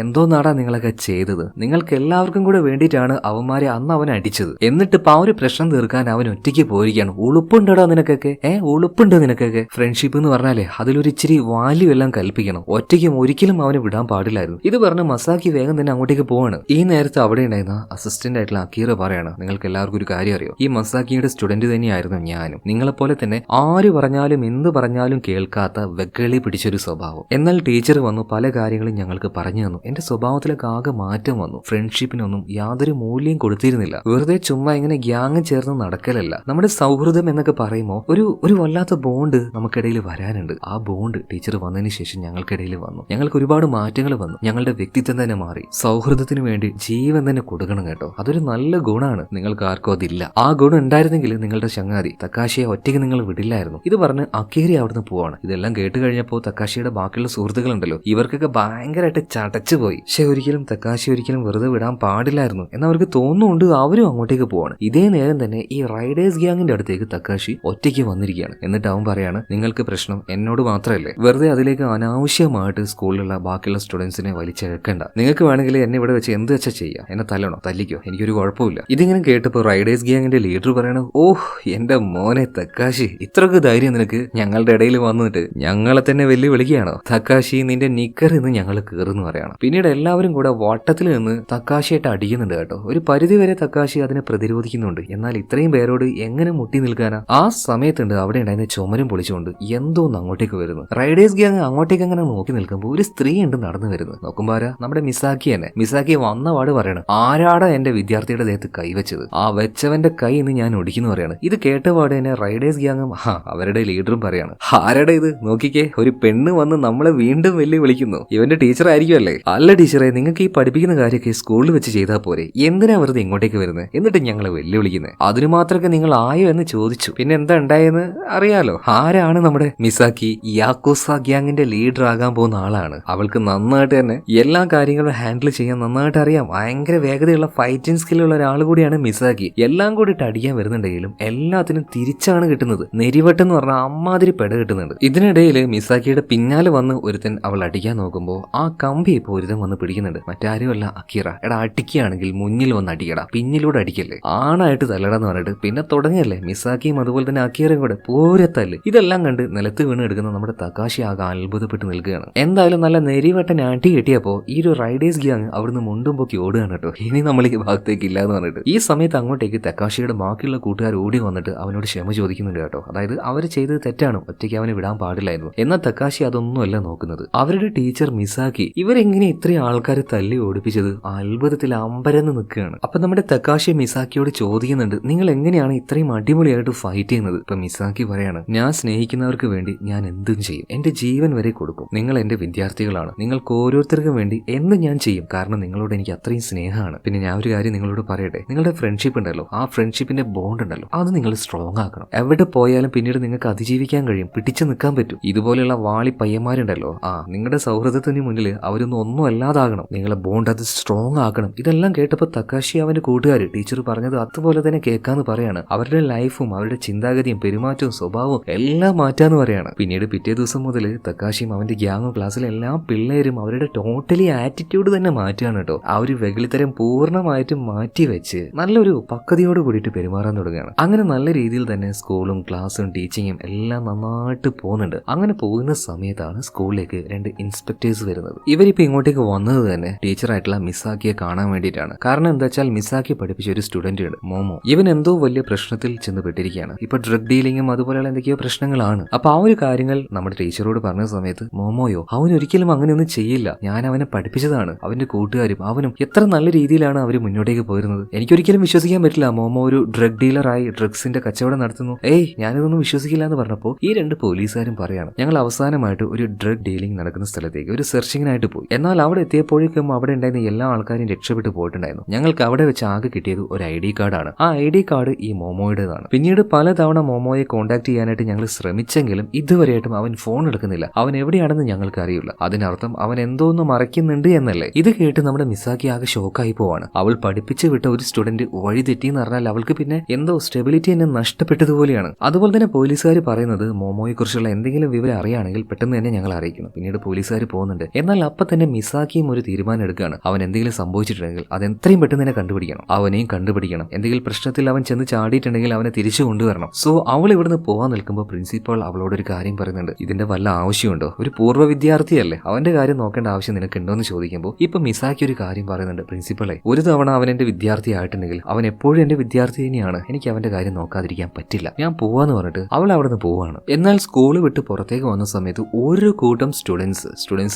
എന്തോ നാടാ നിങ്ങളൊക്കെ ചെയ്തത്, നിങ്ങൾക്ക് എല്ലാവർക്കും കൂടെ വേണ്ടിയിട്ടാണ് അവന്മാരെ അന്ന് അവൻ അടിച്ചത്, എന്നിട്ട് ഇപ്പൊ ആ ഒരു പ്രശ്നം തീർക്കാൻ അവൻ ഒറ്റയ്ക്ക് പോയിരിക്കുകയാണ്. ഉളുപ്പുണ്ടോ നിനക്കൊക്കെ, ഉളുപ്പുണ്ടോ നിനക്കൊക്കെ? ഫ്രണ്ട്ഷിപ്പ് എന്ന് പറഞ്ഞാലേ അതിലൊരു ഇച്ചിരി വാല്യൂ എല്ലാം കൽപ്പിക്കണം. ഒറ്റയ്ക്കും ഒരിക്കലും അവനെ വിടാൻ പാടില്ലായിരുന്നു. ഇത് പറഞ്ഞ് മസാക്കി വേഗം തന്നെ അങ്ങോട്ടേക്ക് പോവാണ്. ഈ നേരത്തെ അവിടെ ഉണ്ടായിരുന്ന അസിസ്റ്റന്റ് ആയിട്ടുള്ള അക്കീറ പറയാണ്, നിങ്ങൾക്ക് എല്ലാവർക്കും ഒരു കാര്യം അറിയോ, ഈ മസാക്കിയുടെ സ്റ്റുഡന്റ് തന്നെയായിരുന്നു ഞാനും. നിങ്ങളെപ്പോലെ തന്നെ ആര് പറഞ്ഞാലും എന്ത് പറഞ്ഞാലും കേൾക്കാത്ത വെകളി പിടിച്ചൊരു സ്വഭാവം. എന്നാൽ ടീച്ചർ വന്നു പല കാര്യങ്ങളും ഞങ്ങൾക്ക് പറഞ്ഞു തന്നു. എന്റെ സ്വഭാവത്തിലൊക്കെ ആകെ മാറ്റം വന്നു. ഫ്രണ്ട്ഷിപ്പിനൊന്നും യാതൊരു മൂല്യം കൊടുത്തിരുന്നില്ല. വെറുതെ ചുമ്മാ ഇങ്ങനെ ഗ്യാങ് ചേർന്ന് നടക്കലല്ല. നമ്മുടെ സൗഹൃദം എന്നൊക്കെ പറയുമ്പോൾ ഒരു വല്ലാത്ത ബോണ്ട് നമുക്കിടയിൽ വരാനുണ്ട്. ആ ബോണ്ട് ടീച്ചർ വന്നതിന് ശേഷം ഞങ്ങൾക്കിടയിൽ വന്നു. ഞങ്ങൾക്ക് ഒരുപാട് മാറ്റങ്ങൾ വന്നു. ഞങ്ങളുടെ വ്യക്തിത്വം തന്നെ മാറി. സൗഹൃദത്തിന് വേണ്ടി ജീവൻ തന്നെ കൊടുക്കണം കേട്ടോ. അതൊരു നല്ല ഗുണമാണ്. നിങ്ങൾക്ക് ആർക്കും അതില്ല. ആ ഗുണം ഉണ്ടായിരുന്നെങ്കിൽ നിങ്ങളുടെ ചങ്ങാതി തക്കാശിയെ ഒറ്റയ്ക്ക് നിങ്ങൾ വിടില്ലായിരുന്നു. ഇത് പറഞ്ഞ് അക്കേരി അവിടുന്ന് പോവാണ്. ഇതെല്ലാം കേട്ട് കഴിഞ്ഞപ്പോൾ തക്കാശിയുടെ ബാക്കിയുള്ള സുഹൃത്തുക്കളുണ്ടല്ലോ, ഇവർക്കൊക്കെ ഭയങ്കരമായിട്ട് ചടച്ചു പോയി. പക്ഷെ ഒരിക്കലും തക്കാശി ഒരിക്കലും വെറുതെ വിടാൻ പാടില്ലായിരുന്നു എന്നവർക്ക് തോന്നുന്നുണ്ട്. അവരും അങ്ങോട്ടേക്ക് പോവാണ്. ഇതേ നേരം തന്നെ ഈ റൈഡേഴ്സ് ഗ്യാങ്ങിന്റെ അടുത്തേക്ക് തക്കാശി ഒറ്റയ്ക്ക് വന്നിരിക്കുകയാണ്. എന്നിട്ട് അവൻ പറയാണ്, നിങ്ങൾക്ക് പ്രശ്നം എന്നോട് മാത്രമല്ലേ, വെറുതെ അതിലേക്ക് അനാവശ്യമായിട്ട് സ്കൂളിലുള്ള ബാക്കിയുള്ള സ്റ്റുഡൻസിനെ വലിച്ചെടുക്കണ്ട. നിങ്ങൾക്ക് വേണമെങ്കിൽ എന്നെ ഇവിടെ വെച്ച് എന്ത് വെച്ചാൽ ചെയ്യാം, എന്നെ തല്ലണോ തല്ലിക്കോ, എനിക്കൊരു കുഴപ്പമില്ല. ഇതിങ്ങനെ കേട്ടപ്പോൾ റൈഡേഴ്സ് ഗ്യാങ്ങിന്റെ ലീഡർ പറയണ, ഓഹ് എന്റെ മോനെ തക്കാശി, ഇത്രക്ക് ധൈര്യം നിനക്ക് ഞങ്ങളുടെ ഇടയിൽ വന്നിട്ട് ഞങ്ങളെ തന്നെ വെല്ലുവിളിക്കുകയാണോ? തക്കാശി നിന്റെ നിക്കർ ഇന്ന് ഞങ്ങൾ കീറുന്നു പറയണം. പിന്നീട് എല്ലാവരും കൂടെ വട്ടത്തിൽ നിന്ന് തക്കാശിയായിട്ട് അടിക്കുന്നുണ്ട് കേട്ടോ. ഒരു പരിധി വരെ തക്കാശി അതിനെ പ്രതിരോധിക്കുന്നുണ്ട്. എന്നാൽ ഇത്രയും പേരോട് എങ്ങനെ മുട്ടി നിൽക്കാനാ? ആ സമയത്തുണ്ട് അവിടെ ഉണ്ടായിരുന്ന ചുമരും പൊളിച്ചുകൊണ്ട് എന്തോന്ന് അങ്ങോട്ടേക്ക് വരുന്നു. റൈഡേഴ്സ് ഗ്യാങ് അങ്ങോട്ടേക്ക് അങ്ങനെ നോക്കി നിൽക്കുമ്പോൾ ഒരു സ്ത്രീ ഉണ്ട് നടന്നു വരുന്നത്. നോക്കുമ്പോ ആരാ? നമ്മുടെ മിസാക്കി തന്നെ. മിസാക്കി വന്ന പാട് പറയണം, ആരാടാ എന്റെ വിദ്യാർത്ഥിയുടെ ദേഹത്ത് കൈവച്ചത്? ആ വെച്ചവന്റെ കൈ ഇന്ന് ഞാൻ ഒടിക്കുന്നു പറയാണ്. ഇത് കേട്ടപാട് തന്നെ റൈഡേഴ്സ് ഗ്യാങ്ങും അവരുടെ ലീഡറും പറയാണ്, ആരാടാ ഇത്? നോക്കിക്കേ, ഒരു പെണ്ണ് വന്ന് നമ്മളെ വീണ്ടും വെല്ലുവിളിക്കുന്നു. ഇവന്റെ ടീച്ചർ ആയിരിക്കുമല്ലേ? അല്ല ടീച്ചറെ, നിങ്ങൾക്ക് ഈ പഠിപ്പിക്കുന്ന കാര്യമൊക്കെ സ്കൂളിൽ വെച്ച് ചെയ്താൽ പോരെ, എന്തിനാ വെറുതെ ഇങ്ങോട്ടേക്ക് വരുന്നത്? എന്നിട്ട് ഞങ്ങളെ വെല്ലുവിളിക്കുന്നത്? അതിനു മാത്രമൊക്കെ നിങ്ങൾ ആയോ എന്ന് ചോദിച്ചു. പിന്നെ എന്താ ഉണ്ടായെന്ന് അറിയാലോ. ആരാണ് നമ്മുടെ മിസാക്കി? യാക്കോസ ഗ്യാങ്ങിന്റെ ലീഡർ ആകാൻ പോകുന്ന ആളാണ്. അവൾക്ക് നന്നായിട്ട് തന്നെ എല്ലാ കാര്യങ്ങളും ഹാൻഡിൽ ചെയ്യാൻ നന്നായിട്ട് അറിയാം. ഭയങ്കര വേഗതയുള്ള ഫൈറ്റിംഗ് സ്കില്ലുള്ള ഒരാൾ കൂടിയാണ് മിസാക്കി. എല്ലാം കൂടിയിട്ട് അടിക്കാൻ വരുന്നുണ്ടെങ്കിലും എല്ലാത്തിനും തിരിച്ചാണ് കിട്ടുന്നത്. നെരിവട്ടം എന്ന് പറഞ്ഞാൽ അമ്മാതിരി പെട കിട്ടുന്നുണ്ട്. ഇതിനിടയിൽ മിസാക്കിയുടെ പിന്നാലെ വന്ന് ഒരുത്തൻ അവൾ അടിക്കാൻ നോക്കുമ്പോൾ ആ കമ്പി ഇപ്പോൾ ഒരുത്തൻ വന്ന് പിടിക്കുന്നുണ്ട്. മറ്റാരുമല്ല, അക്കീറ. എടാ അടിക്കുകയാണെങ്കിൽ മുന്നിൽ വന്ന് അടിക്കടാ, പിന്നിലൂടെ അടിക്കല്ലേ, ആണായിട്ട് തല്ലടാന്ന് പറഞ്ഞിട്ട് പിന്നെ തുടങ്ങിയല്ലേ മിസാക്കിയും അതുപോലെ തന്നെ അക്കീറയും കൂടെ പൂരത്തല്ല്. ഇതെല്ലാം കണ്ട് നിലത്ത് വീണ് എടുക്കുന്ന നമ്മുടെ തകാശി ആകെ അത്ഭുതപ്പെട്ട് നിൽക്കുകയാണ്. എന്തായാലും നല്ല നെരിവട്ടൻ അടി കിട്ടിയപ്പോ ഈ ഒരു റൈഡേഴ്സ് ഗ്യാങ് അവിടുന്ന് മുണ്ടും പൊക്കി ഓടുകയാണ് കേട്ടോ. ഇനി നമ്മൾ ഈ ഭാഗത്തേക്ക് ഇല്ലാന്ന് പറഞ്ഞിട്ട് ഈ സമയത്ത് അങ്ങോട്ടേക്ക് തക്കാശിയുടെ ബാക്കിയുള്ള കൂട്ടുകാർ ഓടി വന്നിട്ട് അവനോട് ക്ഷമ ചോദിക്കുന്നുണ്ട് കേട്ടോ. അതായത് അവർ ചെയ്തത് തെറ്റാണ്, ഒറ്റയ്ക്ക് അവനെ വിടാൻ പാടില്ലായിരുന്നു. എന്നാൽ തക്കാശി അതൊന്നുമല്ല നോക്കുന്നത്. അവരുടെ ടീച്ചർ മിസാക്കി ഇവരെങ്ങനെ ഇത്രയും ആൾക്കാരെ തല്ലി ഓടിപ്പിച്ചത്? അത്ഭുതത്തിൽ അമ്പരന്ന് നിൽക്കുകയാണ്. അപ്പൊ നമ്മുടെ തക്കാശി മിസാക്കിയോട് ചോദിക്കുന്നുണ്ട്, നിങ്ങൾ എങ്ങനെയാണ് ഇത്രയും അടിപൊളിയായിട്ട് ഫൈറ്റ് ചെയ്യുന്നത്? ഇപ്പൊ മിസാക്കി പറയാണ്, ഞാൻ സ്നേഹിക്കുന്നവർക്ക് വേണ്ടി ഞാൻ എന്തും ചെയ്യും, എന്റെ ജീവൻ വരെ കൊടുക്കും. നിങ്ങൾ എന്റെ വിദ്യാർത്ഥികളാണ്, നിങ്ങൾക്ക് ഓരോരുത്തർക്കും വേണ്ടി എന്തും ഞാൻ ചെയ്യും, കാരണം നിങ്ങളോട് എനിക്ക് അത്രയും സ്നേഹമാണ്. പിന്നെ ഞാൻ ഒരു കാര്യം നിങ്ങളോട് പറയട്ടെ, നിങ്ങളുടെ ഫ്രണ്ട്ഷിപ്പ് ഉണ്ടല്ലോ, ആ ഫ്രണ്ട്ഷിപ്പിന്റെ ബോണ്ട് ഉണ്ടല്ലോ, അത് നിങ്ങൾ സ്ട്രോങ് ആക്കണം. എവിടെ പോയാലും പിന്നീട് നിങ്ങൾക്ക് അതിജീവിക്കാൻ കഴിയും, പിടിച്ചു നിൽക്കാൻ പറ്റും. ഇതുപോലെയുള്ള വാളി പയ്യന്മാരുണ്ടല്ലോ, നിങ്ങളുടെ സൗഹൃദത്തിന് മുന്നിൽ അവരൊന്നും ഒന്നും അല്ലാതാകണം. നിങ്ങളെ ബോണ്ട് അത് സ്ട്രോങ് ആക്കണം. ഇതെല്ലാം കേട്ടപ്പോൾ തക്കാശി അവന്റെ കൂട്ടുകാർ ടീച്ചർ പറഞ്ഞത് അതുപോലെ തന്നെ കേൾക്കാന്ന് പറയാണ്. അവരുടെ ലൈഫും അവരുടെ ചിന്താഗതിയും പെരുമാറ്റവും സ്വഭാവവും എല്ലാം മാറ്റാന്ന് പറയാണ്. പിന്നീട് പിറ്റേ ദിവസം മുതൽ തക്കാശിയും അവന്റെ ഗ്യാങ്ങും ക്ലാസ്സിലെ എല്ലാ പിള്ളേരും അവരുടെ ടോട്ടലി ആറ്റിറ്റ്യൂഡ് തന്നെ മാറ്റുകയാണ് കേട്ടോ. ആ ഒരു വെകിളിത്തരം പൂർണ്ണമായിട്ടും മാറ്റി വെച്ച് നല്ലൊരു പക്വതയോട് കൂടിയിട്ട് പെരുമാറാൻ തുടങ്ങുകയാണ്. അങ്ങനെ നല്ല രീതിയിൽ തന്നെ സ്കൂളും ക്ലാസ്സും ടീച്ചിങ്ങും എല്ലാം നന്നായിട്ട് പോകുന്നുണ്ട്. അങ്ങനെ പോകുന്ന സമയത്താണ് സ്കൂളിലേക്ക് രണ്ട് ഇൻസ്പെക്ടേഴ്സ് വരുന്നത്. ഇവരിപ്പോ ഇങ്ങോട്ടേക്ക് വന്നത് തന്നെ ടീച്ചറായിട്ടുള്ള മിസാക്കിയെ കാണാൻ വേണ്ടിയിട്ടാണ്. കാരണം എന്താ വെച്ചാൽ മിസാക്കി പഠിപ്പിച്ച ഒരു സ്റ്റുഡന്റ് ഉണ്ട്, മോമോ. ഇവൻ എന്തോ വലിയ പ്രശ്നത്തിൽ ചെന്ന് പെട്ടിരിക്കുകയാണ്. ഇപ്പൊ ഡ്രഗ് ഡീലിങ്ങും അതുപോലെയുള്ള എന്തൊക്കെയോ പ്രശ്നങ്ങളാണ്. അപ്പൊ ആ ഒരു കാര്യങ്ങൾ നമ്മുടെ ടീച്ചറോട് പറഞ്ഞ സമയത്ത് മോമോയോ അവൻ ഒരിക്കലും അങ്ങനെയൊന്നും ചെയ്യില്ല, ഞാൻ അവനെ പഠിപ്പിച്ചതാണ്. അവന്റെ കൂട്ടുകാരും അവനും എത്ര നല്ല രീതിയിലാണ് അവർ മുന്നോട്ടേക്ക് പോയിരുന്നത്. എനിക്കൊരിക്കലും വിശ്വസിക്കാൻ പറ്റില്ല മോമോ ഒരു ഡ്രഗ് ഡീലറായി ഡ്രഗ്സിന്റെ കച്ചവടം നടത്തുന്നു. ഞാനിതൊന്നും വിശ്വസിക്കില്ല എന്ന് പറഞ്ഞപ്പോൾ ഈ രണ്ട് പോലീസുകാരും പറയാണ്, ഞങ്ങൾ അവസാനമായിട്ട് ഒരു ഡ്രഗ് ഡീലിംഗ് നടക്കുന്ന സ്ഥലത്തേക്ക് ഒരു സെർച്ചിങ്ങിനായിട്ട് പോയി. എന്നാൽ അവിടെ എത്തിയപ്പോഴേക്കും അവിടെ ഉണ്ടായിരുന്ന എല്ലാ ആൾക്കാരും രക്ഷപ്പെട്ടു പോയിട്ടുണ്ടായിരുന്നു. ഞങ്ങൾക്ക് അവിടെ വെച്ച് ആകെ കിട്ടിയത് ഒരു ID കാർഡാണ്. ആ ID കാർഡ് ഈ മോമോയുടേതാണ്. പിന്നീട് പലതവണ മോമോയെ കോൺടാക്ട് ചെയ്യാനായിട്ട് ഞങ്ങൾ ശ്രമിച്ചെങ്കിലും ഇതുവരെയായിട്ടും അവൻ ഫോൺ എടുക്കുന്നില്ല. അവൻ എവിടെയാണെന്ന് ഞങ്ങൾക്ക് അറിയില്ല. അതിനർത്ഥം അവൻ എന്തോന്ന് മറയ്ക്കുന്നുണ്ട് എന്നല്ലേ. ഇത് കേട്ട് നമ്മുടെ മിസാക്കി ആകെ ഷോക്കായി പോവാണ്. അവൾ പഠിപ്പിച്ചു വിട്ട ഒരു സ്റ്റുഡന്റ് വഴി തെറ്റിയെന്ന് പറഞ്ഞാൽ അവൾക്ക് പിന്നെ എന്തോ സ്റ്റെബിലിറ്റി തന്നെ നഷ്ടപ്പെട്ടതുപോലെയാണ്. അതുപോലെ തന്നെ പോലീസുകാർ പറയുന്നത് മോമോയെ കുറിച്ചുള്ള എന്തെങ്കിലും വിവരം അറിയുകയാണെങ്കിൽ പെട്ടെന്ന് തന്നെ ഞങ്ങൾ അറിയിക്കണം. പിന്നീട് പോലീസുകാർ പോകുന്നുണ്ട്. എന്നാൽ അപ്പൊ തന്നെ മിസാക്കിയും ഒരു തീരുമാനം എടുക്കുകയാണ്. അവൻ എന്തെങ്കിലും സംഭവിച്ചിട്ടുണ്ടെങ്കിൽ അത് എത്രയും പെട്ടെന്ന് തന്നെ കണ്ടുപിടിക്കണം. അവനെയും കണ്ടുപിടിക്കണം. എന്തെങ്കിലും പ്രശ്നത്തിൽ അവൻ ചെന്ന് ചാടിയിട്ടുണ്ടെങ്കിൽ അവനെ തിരിച്ചു കൊണ്ടുവരണം. സോ അവൾ ഇവിടുന്ന് പോകാൻ നിൽക്കുമ്പോൾ പ്രിൻസിപ്പൾ അവളോടൊരു കാര്യം പറയുന്നുണ്ട്, ഇതിന്റെ വല്ല ആവശ്യമുണ്ടോ? ഒരു പൂർവ്വ വിദ്യാർത്ഥിയല്ലേ, അവന്റെ കാര്യം നോക്കേണ്ട ആവശ്യം നിനക്കുണ്ടോ എന്ന് ചോദിക്കുമ്പോൾ ഇപ്പൊ മിസാക്കി ഒരു കാര്യം പറയുന്നുണ്ട്, പ്രിൻസിപ്പളെ ഒരു തവണ അവൻ എന്റെ വിദ്യാർത്ഥി ആയിട്ടുണ്ടെങ്കിൽ അവൻ എപ്പോഴും എന്റെ വിദ്യാർത്ഥി തന്നെയാണ്, എനിക്ക് അവന്റെ കാര്യം നോക്കാതിരിക്കാൻ പറ്റില്ല, ഞാൻ പോവാന്ന് പറഞ്ഞിട്ട് അവൾ അവിടുന്ന് പോവാണ്. എന്നാൽ സ്കൂൾ വിട്ട് പുറത്തേക്ക് വന്ന സമയത്ത് ഒരു കൂട്ടം സ്റ്റുഡൻസ്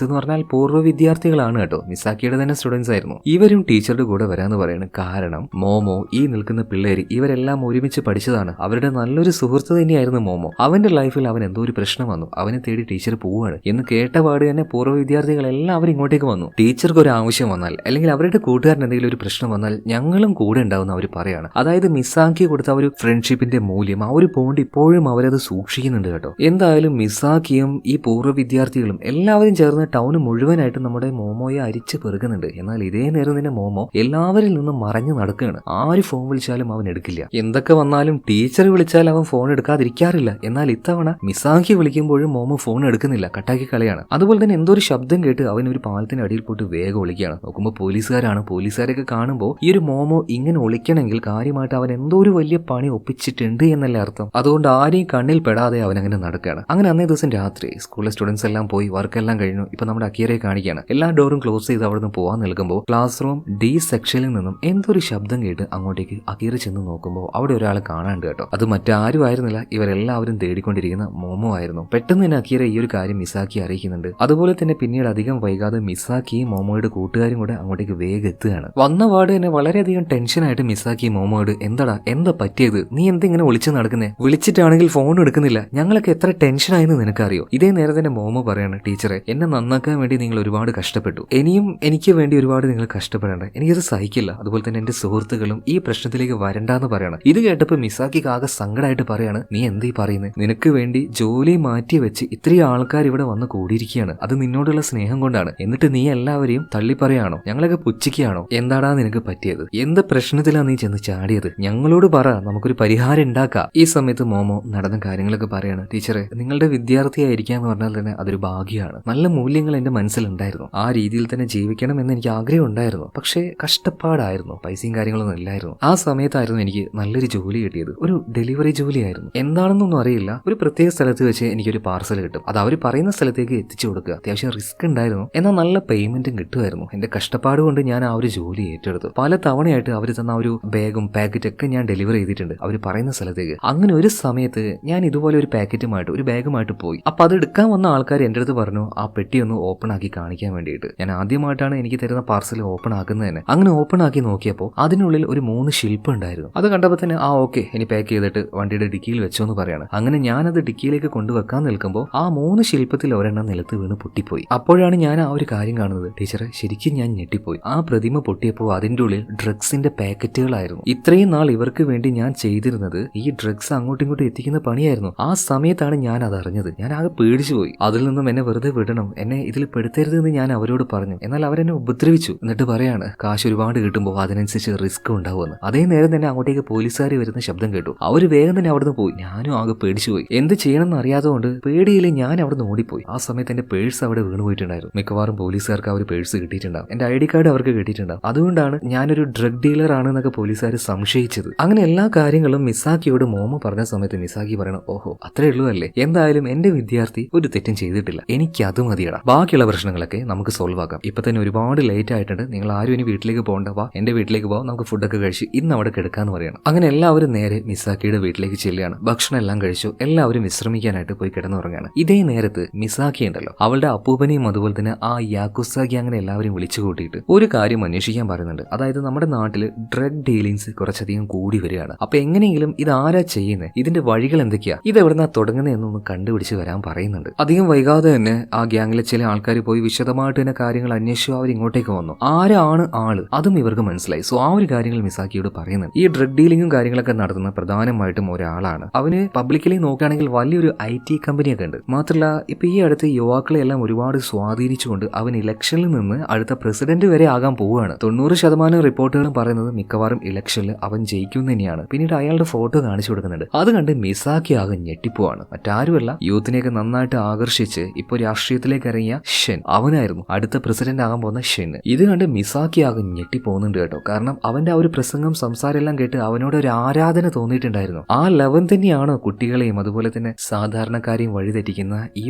എന്ന് പറഞ്ഞാൽ പൂർവ്വ വിദ്യാർത്ഥികളാണ് കേട്ടോ. മിസാക്കിയുടെ തന്നെ സ്റ്റുഡൻസ് ആയിരുന്നു. ഇവരും ടീച്ചറുടെ കൂടെ വരാന്ന് പറയുന്നത് കാരണം മോമോ ഈ നിൽക്കുന്ന പിള്ളേര് ഇവരെല്ലാം ഒരുമിച്ച് പഠിച്ചതാണ്. അവരുടെ നല്ലൊരു സുഹൃത്ത് തന്നെയായിരുന്നു മോമോ. അവന്റെ ലൈഫിൽ അവൻ എന്തോ ഒരു പ്രശ്നം വന്നു, അവനെ തേടി ടീച്ചർ പോവാണ് എന്ന് കേട്ടപാട് തന്നെ പൂർവ്വ വിദ്യാർത്ഥികൾ എല്ലാവരും ഇങ്ങോട്ടേക്ക് വന്നു. ടീച്ചർക്ക് ഒരു ആവശ്യം വന്നാൽ അല്ലെങ്കിൽ അവരുടെ കൂട്ടുകാരൻ എന്തെങ്കിലും ഒരു പ്രശ്നം വന്നാൽ ഞങ്ങളും കൂടെ ഉണ്ടാവുന്ന അവർ പറയാണ്. അതായത് മിസാക്കി കൊടുത്ത ഒരു ഫ്രണ്ട്ഷിപ്പിന്റെ മൂല്യം, ആ ഒരു ബോണ്ട് ഇപ്പോഴും അവരത് സൂക്ഷിക്കുന്നുണ്ട് കേട്ടോ. എന്തായാലും മിസാക്കിയും ഈ പൂർവ്വ വിദ്യാർത്ഥികളും എല്ലാവരും ചേർന്ന് ടൗൺ മുഴുവനായിട്ട് നമ്മുടെ മോമോയെ അരിച്ച് പെറുകുന്നുണ്ട്. എന്നാൽ ഇതേ നേരം തന്നെ മോമോ എല്ലാവരിൽ നിന്നും മറഞ്ഞു നടക്കുകയാണ്. ആര് ഫോൺ വിളിച്ചാലും അവൻ എടുക്കില്ല. എന്തൊക്കെ വന്നാലും ടീച്ചർ വിളിച്ചാൽ അവൻ ഫോൺ എടുക്കാതിരിക്കാറില്ല. എന്നാൽ ഇത്തവണ മിസാക്കി വിളിക്കുമ്പോഴും മോമോ ഫോൺ എടുക്കുന്നില്ല, കട്ടാക്കി കളയാണ്. അതുപോലെ തന്നെ എന്തോ ഒരു ശബ്ദം കേട്ട് അവൻ ഒരു പാലത്തിന്റെ അടിയിൽ പോയിട്ട് വേഗം ഒളിക്കുകയാണ്. നോക്കുമ്പോൾ പോലീസുകാരാണ്. പോലീസുകാരൊക്കെ കാണുമ്പോൾ ഈ ഒരു മോമോ ഇങ്ങനെ ഒളിക്കണമെങ്കിൽ കാര്യമായിട്ട് അവൻ എന്തോ ഒരു വലിയ പണി ഒപ്പിച്ചിട്ടുണ്ട് എന്നല്ലേ അർത്ഥം. അതുകൊണ്ട് ആരെയും കണ്ണിൽ പെടാതെ അവനങ്ങനെ നടക്കുകയാണ്. അങ്ങനെ അന്നേ ദിവസം രാത്രി സ്കൂളിലെ സ്റ്റുഡൻസ് എല്ലാം പോയി വർക്കെല്ലാം കഴിഞ്ഞു. ഇപ്പൊ നമ്മുടെ അക്കീറയെ കാണിക്കുകയാണ്. എല്ലാ ഡോറും ക്ലോസ് ചെയ്ത് അവിടെ നിന്ന് പോകാൻ നിൽക്കുമ്പോൾ ക്ലാസ് റൂം ഡി സെക്ഷനിൽ നിന്നും എന്തൊരു ശബ്ദം കേട്ട് അങ്ങോട്ടേക്ക് അക്കീറ ചെന്ന് നോക്കുമ്പോൾ അവിടെ ഒരാളെ കാണാണ്ട് കേട്ടോ. അത് മറ്റാരും ആയിരുന്നില്ല, ഇവരെല്ലാവരും തേടിക്കൊണ്ടിരിക്കുന്ന മോമോ ആയിരുന്നു. പെട്ടെന്ന് തന്നെ അക്കീറ ഈ ഒരു കാര്യം മിസാക്കി അറിയിക്കുന്നുണ്ട്. അതുപോലെ തന്നെ പിന്നീട് അധികം വൈകാതെ മിസാക്കിയും മോമോയുടെ കൂട്ടുകാരും കൂടെ അങ്ങോട്ടേക്ക് വേഗം എത്തുകയാണ്. വന്ന പാട് തന്നെ വളരെയധികം ടെൻഷനായിട്ട് മിസാക്കി മോമോയോട് എന്താ പറ്റിയത്, നീ എന്തിങ്ങനെ വിളിച്ചു നടക്കുന്നേ, വിളിച്ചിട്ടാണെങ്കിൽ ഫോൺ എടുക്കുന്നില്ല, ഞങ്ങളൊക്കെ എത്ര ടെൻഷനായെന്ന് നിനക്കറിയോ. ഇതേ നേരം തന്നെ മോമോ പറയാണ്, ടീച്ചറെ എന്നെ നന്നാക്കാൻ വേണ്ടി നിങ്ങൾ ഒരുപാട് കഷ്ടപ്പെട്ടു, ഇനിയും എനിക്ക് വേണ്ടി ഒരുപാട് നിങ്ങൾ കഷ്ടപ്പെടേണ്ട, എനിക്കത് സഹിക്കില്ല. അതുപോലെ തന്നെ എന്റെ സുഹൃത്തുക്കളും ഈ പ്രശ്നത്തിലേക്ക് വരണ്ടെന്ന് പറയാണ്. ഇത് കേട്ടപ്പോൾ മിസാക്കിക്ക് ആകെ സങ്കടമായിട്ട് പറയാണ്, നീ എന്തീ പറയുന്നത്, നിനക്ക് വേണ്ടി ജോലി മാറ്റി വെച്ച് ഇത്രയും ആൾക്കാർ ഇവിടെ വന്ന് കൂടിയിരിക്കുകയാണ്, അത് നിന്നോടുള്ള സ്നേഹം കൊണ്ടാണ്, എന്നിട്ട് നീ എല്ലാവരെയും തള്ളി പറയാണോ, ഞങ്ങളൊക്കെ പുച്ഛിക്കുകയാണോ, എന്താടാ നിനക്ക് പറ്റിയത്, എന്ത് പ്രശ്നത്തിലാണ് നീ ചെന്ന് ചാടിയത്, ഞങ്ങളോട് പറ, നമുക്കൊരു പരിഹാരം ഉണ്ടാക്കാം. ഈ സമയത്ത് മോമോ നടന്ന കാര്യങ്ങളൊക്കെ പറയാണ്, ടീച്ചറെ നിങ്ങളുടെ വിദ്യാർത്ഥിയായിരിക്കാന്ന് പറഞ്ഞാൽ തന്നെ അതൊരു ഭാഗ്യമാണ്, നല്ല മൂല്യങ്ങൾ എന്റെ മനസ്സിലുണ്ടായിരുന്നു, ആ രീതിയിൽ തന്നെ ജീവിക്കണം എന്ന് എനിക്ക് ആഗ്രഹം ഉണ്ടായിരുന്നു, പക്ഷേ കഷ്ടപ്പാടായിരുന്നു, പൈസയും കാര്യങ്ങളൊന്നും ഇല്ലായിരുന്നു. ആ സമയത്തായിരുന്നു എനിക്ക് നല്ലൊരു ജോലി കിട്ടിയത്, ഒരു ഡെലിവറി ജോലിയായിരുന്നു, എന്താണെന്നൊന്നും അറിയില്ല, ഒരു പ്രത്യേക സ്ഥലത്ത് വെച്ച് എനിക്കൊരു പാർസൽ കിട്ടും, അത് അവർ പറയുന്ന സ്ഥലത്തേക്ക് എത്തിച്ചു കൊടുക്കുക, അത്യാവശ്യം റിസ്ക് ഉണ്ടായിരുന്നു, എന്നാൽ നല്ല പേയ്മെന്റും കിട്ടുമായിരുന്നു. എന്റെ കഷ്ടപ്പാട് കൊണ്ട് ഞാൻ ആ ഒരു ജോലി ഏറ്റെടുത്തു. പല തവണയായിട്ട് അവർ തന്ന ഒരു ബാഗും പാക്കറ്റൊക്കെ ഞാൻ ഡെലിവർ ചെയ്തിട്ടുണ്ട് അവർ പറയുന്ന സ്ഥലത്തേക്ക്. അങ്ങനെ ഒരു സമയത്ത് ഞാൻ ഇതുപോലെ ഒരു പാക്കറ്റുമായിട്ട് ഒരു ബാഗുമായിട്ട് പോയി. അപ്പൊ അത് എടുക്കാൻ വന്ന ആൾക്കാർ എന്റെ അടുത്ത് പറഞ്ഞു ആ പെട്ടി ഒന്ന് ഓപ്പൺ ആക്കി കാണിക്കാൻ വേണ്ടിയിട്ട്. ഞാൻ ആദ്യമായിട്ടാണ് എനിക്ക് തരുന്ന പാർസൽ ഓപ്പൺ ആക്കുന്നത് തന്നെ. അങ്ങനെ ഓപ്പൺ ആക്കി നോക്കിയപ്പോൾ അതിനുള്ളിൽ ഒരു 3 ശില്പം ഉണ്ടായിരുന്നു. അത് കണ്ടപ്പോൾ തന്നെ ഓക്കെ ഇനി പാക്ക് ചെയ്തിട്ട് വണ്ടിയുടെ ഡിക്കിയിൽ വെച്ചോ എന്ന് പറയാണ്. അങ്ങനെ ഞാനത് ഡിക്കിയിലേക്ക് കൊണ്ടുവെക്കാൻ നിൽക്കുമ്പോൾ ആ 3 ശില്പത്തിൽ ഒരെണ്ണം നിലത്ത് വീണ് പൊട്ടിപ്പോയി. അപ്പോഴാണ് ഞാൻ ആ ഒരു കാര്യം കാണുന്നത്. ടീച്ചറെ ശരിക്കും ഞാൻ ഞെട്ടിപ്പോയി. ആ പ്രതിമ പൊട്ടിയപ്പോൾ അതിന്റെ ഉള്ളിൽ ഡ്രഗ്സിന്റെ പാക്കറ്റുകളായിരുന്നു. ഇത്രയും നാൾ ഇവർക്ക് വേണ്ടി ഞാൻ ചെയ്തിരുന്നത് ഈ ഡ്രഗ്സ് അങ്ങോട്ടും ഇങ്ങോട്ടും എത്തിക്കുന്ന പണിയായിരുന്നു. ആ സമയത്താണ് ഞാൻ അത് അറിഞ്ഞത്. ഞാൻ ആകെ പേടിച്ചു പോയി. അതിൽ നിന്നും എന്നെ വെറുതെ വിടണം, എന്നെ ഇതിൽ പെടുത്തരുത് എന്ന് ഞാൻ അവരോട് പറഞ്ഞു. എന്നാൽ അവരെന്നെ ഉപദ്രവിച്ചു. എന്നിട്ട് പറയാണ് കാശ് ഒരുപാട് കിട്ടുമ്പോൾ അതിനനുസരിച്ച് റിസ്ക് ഉണ്ടാവുമെന്ന്. അതേ നേരം തന്നെ അങ്ങോട്ടേക്ക് പോലീസുകാർ വരുന്ന ശബ്ദം കേട്ടു. അവർ വേഗം തന്നെ അവിടുന്ന് പോയി. ഞാനും ആകെ പേടിച്ചു പോയി. എന്ത് ചെയ്യണമെന്ന് അറിയാത്തതുകൊണ്ട് പേടിയിൽ ഞാൻ അവിടുന്ന് ഓടിപ്പോയി. ആ സമയത്ത് എന്റെ പേഴ്സ് അവിടെ വീണ് പോയിട്ടുണ്ടായിരുന്നു. മിക്കവാറും പോലീസുകാർക്ക് ആ ഒരു പേഴ്സ് കിട്ടിയിട്ടുണ്ടാവും, എന്റെ ID കാർഡ് അവർക്ക് കിട്ടിയിട്ടുണ്ടാവും. അതുകൊണ്ടാണ് ഞാനൊരു ഡ്രഗ് ഡീലർ ആണെന്നൊക്കെ പോലീസുകാർ സംശയിച്ചത്. അങ്ങനെ എല്ലാ കാര്യങ്ങളും മിസാക്കിയോട് മോമോ പറഞ്ഞ സമയത്ത് മിസാക്കി പറയണം, ഓഹോ അത്രേ ഉള്ളൂ അല്ലേ, എന്തായാലും എന്റെ വിദ്യാർത്ഥി ഒരു തെറ്റും ചെയ്തിട്ടില്ല, എനിക്ക് അത് മതിയടാ, ബാക്കിയുള്ള പ്രശ്നങ്ങളൊക്കെ നമുക്ക് സോൾവ് ആക്കാം. ഇപ്പൊ തന്നെ ഒരുപാട് ലേറ്റ് ആയിട്ടുണ്ട്, നിങ്ങൾ ആരും ഇനി വീട്ടിലേക്ക് പോകണ്ട, വാ എന്റെ വീട്ടിലേക്ക് പോവാം, നമുക്ക് ഫുഡൊക്കെ കഴിച്ച് ഇന്ന് അവിടെ കിടക്കാന്ന് പറയണം. അങ്ങനെ എല്ലാവരും നേരെ മിസാക്കിയുടെ വീട്ടിലേക്ക് ചെല്ലുകയാണ്. ഭക്ഷണം എല്ലാം കഴിച്ചു, എല്ലാവരും വിശ്രമിക്കാനായിട്ട് പോയി കിടന്നുറങ്ങാണ്. ഇതേ നേരത്ത് മിസാക്കി ഉണ്ടല്ലോ അവളുടെ അപ്പൂപ്പനെയും അതുപോലെ തന്നെ ആ യാക്കുസാക്കി അങ്ങനെ എല്ലാവരും വിളിച്ചു കൂട്ടിയിട്ട് ഒരു കാര്യം അന്വേഷിക്കാൻ പറയുന്നുണ്ട്. അതായത് നമ്മുടെ നാട്ടിൽ ഡ്രഗ് ഡീലിങ്സ് കുറച്ചധികം കൂടി വരികയാണ്. അപ്പൊ എങ്ങനെയെങ്കിലും ഇത് ആരാ ചെയ്യുന്നത്, ഇതിന്റെ വഴികൾ എന്തൊക്കെയാ, ഇത് എവിടുന്നാ തുടങ്ങുന്നത് എന്നൊന്ന് കണ്ടുപിടിച്ച് വരാൻ പറയുന്നുണ്ട്. അധികം വൈകാതെ തന്നെ ആ ഗ്യാങ്ങിലെ ചില ആൾക്കാർ പോയി വിശദമായിട്ട് തന്നെ കാര്യങ്ങൾ അന്വേഷിച്ചു അവർ ഇങ്ങോട്ടേക്ക് വന്നു. ആരാണ് ആള് അതും ഇവർക്ക് മനസ്സിലായി. സോ ആ ഒരു കാര്യങ്ങൾ മിസാക്കിയോട് പറയുന്നുണ്ട്. ഈ ഡ്രഗ് ഡീലിംഗും കാര്യങ്ങളൊക്കെ നടത്തുന്ന പ്രധാനമായിട്ടും ഒരാളാണ്. അവന് പബ്ലിക്കലി നോക്കുകയാണെങ്കിൽ വലിയൊരു IT കമ്പനിയൊക്കെ ഉണ്ട്. മാത്രമല്ല ഇപ്പൊ ഈ അടുത്ത് യുവാക്കളെ എല്ലാം ഒരുപാട് സ്വാധീനിച്ചുകൊണ്ട് അവൻ ഇലക്ഷനിൽ നിന്ന് അടുത്ത പ്രസിഡന്റ് വരെ ആകാൻ പോവുകയാണ്. 90% റിപ്പോർട്ടുകളും പറയുന്നത് മിക്കവാറും ഇലക്ഷനിൽ അവൻ ജയിക്കും തന്നെയാണ്. പിന്നീട് അയാളുടെ ഫോട്ടോ കാണിച്ചു കൊടുക്കുന്നുണ്ട്. അത് കണ്ട് മിസാക്കി ആകെ ഞെട്ടിപ്പോവാണ്. മറ്റാരുമല്ല, യൂത്തിനെയൊക്കെ നന്നായിട്ട് ആകർഷിച്ച് ഇപ്പൊ രാഷ്ട്രീയത്തിലേക്ക് ഇറങ്ങിയ ഷെൻ, അവനായിരുന്നു അടുത്ത പ്രസിഡന്റ് ആകാൻ പോകുന്ന ഷെൻ. ഇത് കണ്ട് മിസാക്കി ആകെ ഞെട്ടിപ്പോകുന്നുണ്ട് കേട്ടോ. കാരണം അവന്റെ ആ ഒരു പ്രസംഗം സംസാരം എല്ലാം കേട്ട് അവനോട് ഒരു ആരാധന തോന്നിയിട്ടുണ്ടായിരുന്നു. ആ ലെവൻ തന്നെയാണോ കുട്ടികളെയും അതുപോലെ തന്നെ സാധാരണക്കാരെയും വഴിതെറ്റിക്കുന്ന ഈ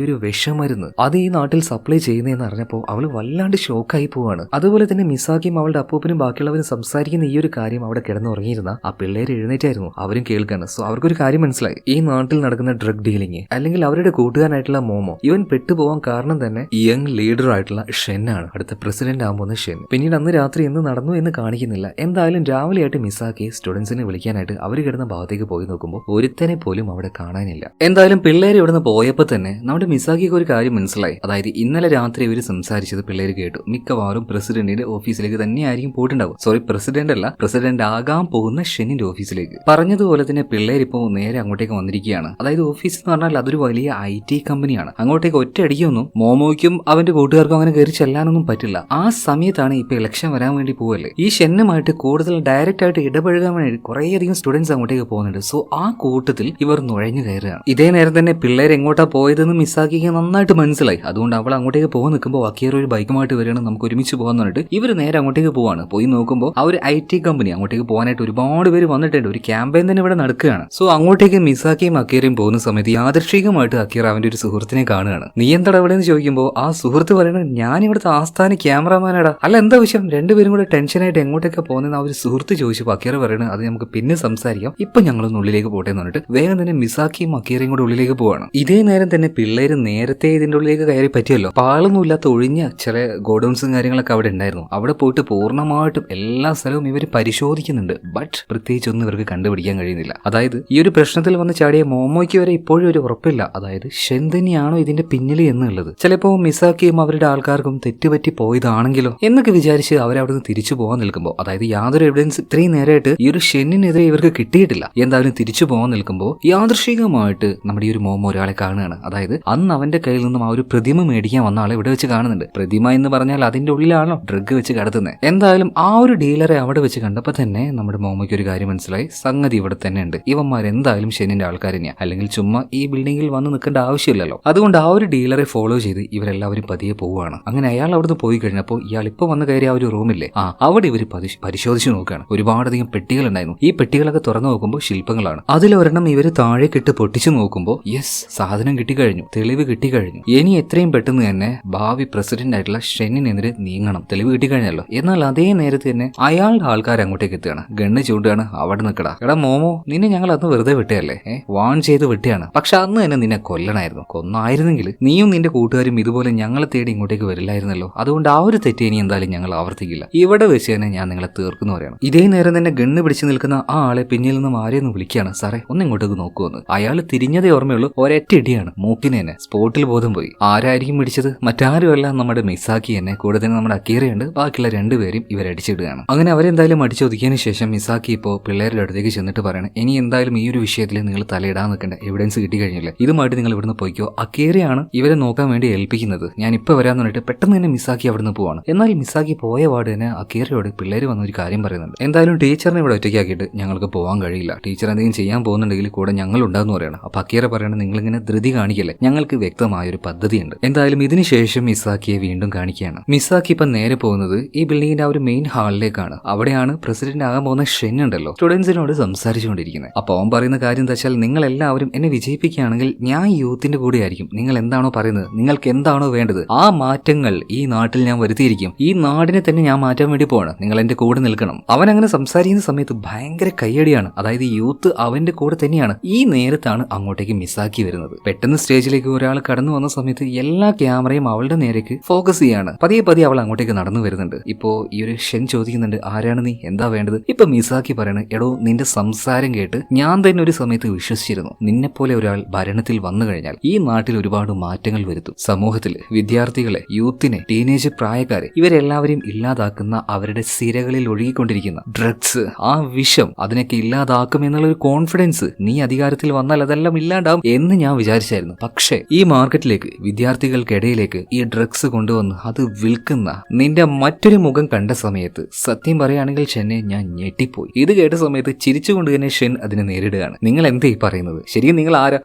ഒരു വിഷമരുന്ന് അത് ഈ നാട്ടിൽ സപ്ലൈ ചെയ്യുന്നതെന്ന് അറിഞ്ഞപ്പോൾ അവൾ വല്ലാണ്ട് ഷോക്കായി പോവാണ്. അതുപോലെ തന്നെ മിസാക്കിയും അവളുടെ അപ്പൂപ്പനും ബാക്കിയുള്ളവരും സംസാരിക്കുന്ന ഈ ഒരു കാര്യം അവിടെ കിടന്നുറങ്ങിയിരുന്ന ആ പിള്ളേർ എഴുന്നേറ്റായിരുന്നു. അവരും കേൾക്കാണ്. സോ അവർക്കൊരു കാര്യം മനസ്സിലായി, ഈ നാട്ടിൽ നടക്കുന്ന ഡ്രഗ് ഡീലിംഗ് അല്ലെങ്കിൽ അവരുടെ കൂട്ടുകാരനായിട്ടുള്ള മോമോ ഇവൻ പെട്ടുപോകാൻ കാരണം തന്നെ യങ് ലീഡർ ആയിട്ടുള്ള ഷെന്നാണ്, അടുത്ത പ്രസിഡന്റ് ആകാൻ പോകുന്ന ഷെൻ. പിന്നീട് അന്ന് രാത്രി എന്ത് നടന്നു എന്ന് കാണിക്കുന്നില്ല. എന്തായാലും രാവിലെ ആയിട്ട് മിസാക്കി സ്റ്റുഡൻസിനെ വിളിക്കാനായിട്ട് അവർ കിടന്ന ഭാഗത്തേക്ക് പോയി നോക്കുമ്പോൾ ഒരുത്തനെ പോലും അവിടെ കാണാനില്ല. എന്തായാലും പിള്ളേർ ഇവിടുന്ന് പോയപ്പോൾ തന്നെ നമ്മുടെ മിസാക്കിക്ക് ഒരു കാര്യം മനസ്സിലായി. അതായത് ഇന്നലെ രാത്രി ഇവർ സംസാരിച്ചത് പിള്ളേർ കേട്ടു. മിക്കവാറും പ്രസിഡന്റിന്റെ ഓഫീസിലേക്ക് തന്നെയായിരിക്കും പോയിട്ടുണ്ടാവും. സോറി, പ്രസിഡന്റ് അല്ല, പ്രസിഡന്റ് ആകാൻ പോകുന്ന ഷെന്നിന്റെ ഓഫീസിലേക്ക്. പറഞ്ഞതുപോലെ തന്നെ പിള്ളേർ ഇപ്പോൾ നേരെ അങ്ങോട്ടേക്ക് വന്നിരിക്കുകയാണ്. അതായത് ഓഫീസ് എന്ന് പറഞ്ഞാൽ അതൊരു വലിയ IT കമ്പനിയാണ്. അങ്ങോട്ടേക്ക് ഒറ്റയടിക്കൊന്നും മോമോയ്ക്കും അവന്റെ കൂട്ടുകാർക്കും അങ്ങനെ കയറി ചെല്ലാനൊന്നും പറ്റില്ല. ആ സമയത്താണ് ഇപ്പൊ ഇലക്ഷൻ വരാൻ വേണ്ടി പോവല്ലേ. ഈ ഷെന്നുമായിട്ട് കൂടുതൽ ഡയറക്റ്റ് ആയിട്ട് ഇടപഴകാൻ വേണ്ടി കുറേയധികം സ്റ്റുഡൻസ് അങ്ങോട്ടേക്ക് പോകുന്നുണ്ട്. സോ ആ കൂട്ടത്തിൽ ഇവർ നുഴഞ്ഞു കയറുകയാണ്. ഇതേ നേരം തന്നെ പിള്ളേർ എങ്ങോട്ടാ പോയതെന്ന് മിസ്സാക്കിക്ക് നന്നായിട്ട് മനസ്സിലായി. അതുകൊണ്ട് അവൾ അങ്ങോട്ടേക്ക് പോകാൻ നിൽക്കുമ്പോൾ അക്കിയർ ഒരു ബൈക്കുമായിട്ട് വരികയാണ്, നമുക്ക് ഒരുമിച്ച് പോകാൻ പറഞ്ഞിട്ട് ഇവർ നേരെ അങ്ങോട്ടേക്ക് പോവാണ്. പോയി നോക്കുമ്പോൾ ആ ഒരു IT കമ്പനി അങ്ങോട്ടേക്ക് പോകാനായിട്ട് ഒരുപാട് ഒരുപാട് പേര് വന്നിട്ടുണ്ട്. ഒരു ക്യാമ്പയിൻ തന്നെ ഇവിടെ നടക്കുകയാണ്. സോ അങ്ങോട്ടേക്ക് മിസാക്കിയും അക്കീറയും പോകുന്ന സമയത്ത് യാദൃശ്ചികമായിട്ട് അക്കീറ അവന്റെ ഒരു സുഹൃത്തിനെ കാണുകയാണ്. നീ എന്താ ഇവിടെ എന്ന് ചോദിക്കുമ്പോൾ ആ സുഹൃത്ത് പറയുന്നത് ഞാൻ ഇവിടുത്തെ ആസ്ഥാന ക്യാമറമാനാടാ. അല്ല എന്താ വിഷയം? രണ്ടുപേരും കൂടെ ടെൻഷനായിട്ട് എങ്ങോട്ടൊക്കെ പോകുന്ന ആ ഒരു സുഹൃത്ത് ചോദിച്ചപ്പോൾ അക്കീറ പറയുന്നത് അത് നമുക്ക് പിന്നെ സംസാരിക്കാം, ഇപ്പൊ ഞങ്ങളൊന്ന് ഉള്ളിലേക്ക് പോട്ടെ എന്ന് പറഞ്ഞിട്ട് വേഗം തന്നെ മിസാക്കിയും അക്കീറയും കൂടെ ഉള്ളിലേക്ക് പോവാണ്. ഇതേ നേരം തന്നെ പിള്ളേര് നേരത്തെ ഇതിന്റെ ഉള്ളിലേക്ക് കയറി പറ്റിയല്ലോ. പാളൊന്നുമില്ലാത്ത ഒഴിഞ്ഞ ചില ഗോഡൌൺസും കാര്യങ്ങളൊക്കെ അവിടെ ഉണ്ടായിരുന്നു. അവിടെ പോയിട്ട് പൂർണ്ണമായിട്ടും എല്ലാ സ്ഥലവും ഇവർ പരിശോധിക്കുന്നുണ്ട്. ബട്ട് പ്രത്യേകിച്ചൊന്നും ഇവർക്ക് കണ്ടുപിടിക്കാൻ കഴിയുന്നില്ല. അതായത് ഈ ഒരു പ്രശ്നത്തിൽ വന്ന് ചാടിയ മോമോയ്ക്ക് വരെ ഇപ്പോഴും ഒരു ഉറപ്പില്ല. അതായത് ഷെൻ തന്നെയാണോ ഇതിന്റെ പിന്നിൽ എന്നുള്ളത്. ചിലപ്പോൾ മിസാക്കിയും അവരുടെ ആൾക്കാർക്കും തെറ്റുപറ്റി പോയതാണെങ്കിലോ എന്നൊക്കെ വിചാരിച്ച് അവരവിടുന്ന് തിരിച്ചു പോകാൻ നിൽക്കുമ്പോൾ, അതായത് യാതൊരു എവിഡൻസ് ഇത്രയും നേരമായിട്ട് ഈ ഒരു ഷെന്നിനെതിരെ ഇവർക്ക് കിട്ടിയിട്ടില്ല. എന്തായാലും തിരിച്ചു പോകാൻ നിൽക്കുമ്പോൾ യാദൃശ്ചികമായിട്ട് നമ്മുടെ ഈ ഒരു മോമോ ഒരാളെ കാണുകയാണ്. അതായത് അന്ന് അവന്റെ കയ്യിൽ നിന്നും ആ ഒരു പ്രതിമ മേടിക്കാൻ വന്ന ആളെ ഇവിടെ വെച്ച് കാണുന്നുണ്ട്. പ്രതിമ എന്ന് പറഞ്ഞാൽ അതിന്റെ ഉള്ളിലാണോ ഡ്രഗ് വെച്ച് കടത്തുന്നത്. എന്തായാലും ആ ഒരു ഡീലറെ അവിടെ വെച്ച് കണ്ടപ്പോൾ തന്നെ നമ്മുടെ മോമോയ്ക്ക് ഒരു കാര്യം മനസ്സിലായി. സംഗതി ഇവിടെ തന്നെ ഉണ്ട്. ഇവന്മാർ എന്തായാലും ഷെന്നിന്റെ ആൾക്കാർ തന്നെയാണ്. അല്ലെങ്കിൽ ചുമ്മാ ഈ ബിൽഡിംഗിൽ വന്ന് നിൽക്കേണ്ട ആവശ്യമില്ലല്ലോ. അതുകൊണ്ട് ആ ഒരു ഡീലറെ ഫോളോ ചെയ്ത് ഇവരെല്ലാവരും പതിയെ പോവുകയാണ്. അങ്ങനെ അയാൾ അവിടുന്ന് പോയി കഴിഞ്ഞപ്പോൾ ഇയാൾ ഇപ്പൊ വന്ന് കയറിയ ആ ഒരു റൂമില്ലേ, അവിടെ ഇവർ പരിശോധിച്ച് നോക്കുകയാണ്. ഒരുപാടധികം പെട്ടികൾ ഉണ്ടായിരുന്നു. ഈ പെട്ടികളൊക്കെ തുറന്നു നോക്കുമ്പോൾ ശില്പങ്ങളാണ്. അതിലൊരെണ്ണം ഇവര് താഴേക്കിട്ട് പൊട്ടിച്ചു നോക്കുമ്പോൾ യെസ്, സാധനം കിട്ടിക്കഴിഞ്ഞു, തെളിവ് കിട്ടിക്കഴിഞ്ഞു. ഇനി എത്രയും പെട്ടെന്ന് തന്നെ ഭാവി പ്രസിഡന്റ് ആയിട്ടുള്ള ഷെന്നിനെതിരെ നീങ്ങണം. തെളിവ് കിട്ടിക്കഴിഞ്ഞല്ലോ. എന്നാൽ അതേ നേരത്തെ തന്നെ അയാളുടെ ആൾക്കാർ അങ്ങോട്ടേക്ക് എത്തുകയാണ്. ഗണ്ണ് ചൂണ്ടുകയാണ്. അവിടെ നിൽക്കടാ, എടാ മോമോ, നിന്നെ ഞങ്ങൾ അന്ന് വെറുതെ വിട്ടയല്ലേ, വാൺ ചെയ്ത് വിട്ടുകയാണ്. പക്ഷെ അന്ന് തന്നെ നിന്നെ കൊല്ലണമായിരുന്നു. കൊന്നായിരുന്നെങ്കിൽ നീയും നിന്റെ കൂട്ടുകാരും ഇതുപോലെ ഞങ്ങളെ തേടി ഇങ്ങോട്ടേക്ക് വരില്ലായിരുന്നല്ലോ. അതുകൊണ്ട് ആ ഒരു തെറ്റ് ഇനി എന്തായാലും ഞങ്ങൾ ആവർത്തിക്കില്ല. ഇവിടെ വെച്ച് തന്നെ ഞാൻ നിങ്ങളെ തീർക്കുന്നു പറയാണ്. ഇതേ നേരം തന്നെ ഗണ്ണ് പിടിച്ചു നിൽക്കുന്ന ആ ആളെ പിന്നിൽ നിന്നും ആരെയൊന്ന് വിളിക്കുകയാണ്. സാറേ ഒന്ന് ഇങ്ങോട്ടേക്ക് നോക്കുമെന്ന്. അയാൾ തിരിഞ്ഞതേ ഓർമ്മയുള്ളൂ. ഒരൊറ്റ ഇടിയാണ് മൂക്കിന് തന്നെ. സ്പോട്ടിൽ ബോധം പോയി. ആരായിരിക്കും പിടിച്ചത്? മറ്റാരുമല്ല, നമ്മുടെ മിസാക്കി തന്നെ. കൂടെ തന്നെ നമ്മുടെ അക്കീറയുണ്ട്. ബാക്കിയുള്ള രണ്ടുപേരും ഇവരടിച്ചിടുകയാണ്. അങ്ങനെ അവരെന്തായാലും അടിച്ചൊതുക്കിയതിനു ശേഷം മിസാക്കി ഇപ്പോൾ പിള്ളേരുടെ അടുത്തേക്ക് ചെന്നിട്ട് പറയണം, ഇനി എന്തായാലും ഈ ഒരു വിഷയത്തിൽ നിങ്ങൾ തലയിടാൻ നിൽക്കേണ്ട. എവിഡൻസ് കിട്ടിക്കഴിഞ്ഞില്ലേ, ഇതുമായിട്ട് നിങ്ങൾ ഇവിടുന്ന് പോയിക്കോ. അക്കീറയാണ് ഇവരെ നോക്കാൻ വേണ്ടി ഏൽപ്പിക്കുന്നത്. ഞാൻ ഇപ്പൊ വരാന്ന് പറഞ്ഞിട്ട് പെട്ടെന്ന് തന്നെ മിസാക്കി അവിടുന്ന് പോവാണ്. എന്നാൽ മിസാക്കി പോയ പാട് തന്നെ അക്കീറയോട് പിള്ളേർ വന്ന ഒരു കാര്യം പറയുന്നുണ്ട്. എന്തായാലും ടീച്ചറിനെ ഇവിടെ ഒറ്റയ്ക്കാക്കിയിട്ട് ഞങ്ങൾക്ക് പോകാൻ കഴിയില്ല. ടീച്ചർ എന്തെങ്കിലും ചെയ്യാൻ പോകുന്നുണ്ടെങ്കിൽ കൂടെ ഞങ്ങൾ ഉണ്ടാകുന്നു പറയണം. അപ്പൊ അക്കീറ പറയണം, നിങ്ങളിങ്ങനെ ധൃതി കാണിക്കല്ലേ, ഞങ്ങൾക്ക് വ്യക്തമായ ഒരു പദ്ധതിയുണ്ട്. എന്തായാലും ഇതിനുശേഷം മിസാക്കിയെ വീണ്ടും കാണിക്കുകയാണ്. മിസാക്കി ഇപ്പൊ നേരെ പോകുന്നത് ഈ ബിൽഡിങ്ങിന്റെ ആ ഒരു മെയിൻ ഹാളിലേക്കാണ്. അവിടെയാണ് പ്രസിഡന്റ് ആകാൻ പോകുന്ന ഷെൻ ഉണ്ടല്ലോ സ്റ്റുഡൻസിനോട് സംസാരിച്ചുകൊണ്ടിരിക്കുന്നത്. അപ്പൊ അവൻ പറയുന്ന കാര്യം എന്താ വെച്ചാൽ, നിങ്ങൾ എല്ലാവരും എന്നെ വിജയിപ്പിക്കുകയാണെങ്കിൽ ഞാൻ യൂത്തിന്റെ കൂടെ ആയിരിക്കും. നിങ്ങൾ എന്താണോ പറയുന്നത്, നിങ്ങൾക്ക് എന്താണോ വേണ്ടത്, ആ മാറ്റങ്ങൾ ഈ നാട്ടിൽ ഞാൻ വരുത്തിയിരിക്കും. ഈ നാടിനെ തന്നെ ഞാൻ മാറ്റാൻ വേണ്ടി പോവാണ്. നിങ്ങൾ എന്റെ കൂടെ നിൽക്കണം. അവൻ അങ്ങനെ സംസാരിക്കുന്ന സമയത്ത് ഭയങ്കര കയ്യടിയാണ്. അതായത് യൂത്ത് അവന്റെ കൂടെ തന്നെയാണ്. ഈ നേരത്താണ് അങ്ങോട്ടേക്ക് മിസാക്കി വരുന്നത്. പെട്ടെന്ന് സ്റ്റേജിലേക്ക് ഒരാൾ കടന്നു വന്ന സമയത്ത് എല്ലാ ക്യാമറയും അവളുടെ നേരേക്ക് ഫോക്കസ് ചെയ്യാണ്. പതിയെ പതിയെ അവൾ അങ്ങോട്ടേക്ക് നടന്നു വരുന്നുണ്ട്. ഇപ്പോ ഈ ഒരു ഷെൻ ചോദിക്കുന്നുണ്ട്, ആരാണ് നീ, എന്താ വേണ്ടത്? ഇപ്പൊ മിസാക്കി പറയണ, എടോ നിന്റെ സംസാരം കേട്ട് ഞാൻ തന്നെ ഒരു സമയത്ത് വിശ്വസിച്ചിരുന്നു. നിന്നെപ്പോലെ ഒരാൾ ഭരണത്തിൽ വന്നു കഴിഞ്ഞാൽ ഈ നാട്ടിൽ ഒരുപാട് മാറ്റങ്ങൾ വരുത്തും. സമൂഹത്തിൽ വിദ്യാർത്ഥികളെ, യൂത്തിനെ, ടീനേജ് പ്രായക്കാരെ ഇവരെല്ലാവരെയും ഇല്ലാതാക്കുന്ന, അവരുടെ സിരകളിൽ ഒഴുകിക്കൊണ്ടിരിക്കുന്ന ഡ്രഗ്സ്, ആ വിഷം, അതിനൊക്കെ ഇല്ലാതാക്കും എന്നുള്ളൊരു കോൺഫിഡൻസ് നീ അധികാരത്തിൽ വന്നാൽ അതെല്ലാം ഇല്ലാണ്ടാവും എന്ന് ഞാൻ വിചാരിച്ചായിരുന്നു. പക്ഷേ ഈ മാർക്കറ്റിലേക്ക്, വിദ്യാർത്ഥികൾക്കിടയിലേക്ക് ഈ ഡ്രഗ്സ് കൊണ്ടുവന്ന് അത് വിൽക്കുന്ന നിന്റെ മറ്റൊരു മുഖം കണ്ട സമയത്ത് സത്യം പറയുകയാണെങ്കിൽ ഷെന്നെ ഞാൻ ഞെട്ടിപ്പോയി. ഇത് കേട്ട സമയത്ത് ചിരിച്ചുകൊണ്ട് തന്നെ ഷെൻ അതിനെ നേരിടുകയാണ്. നിങ്ങൾ എന്താ ഈ പറയുന്നത്? ശരിക്കും നിങ്ങൾ ആരാ?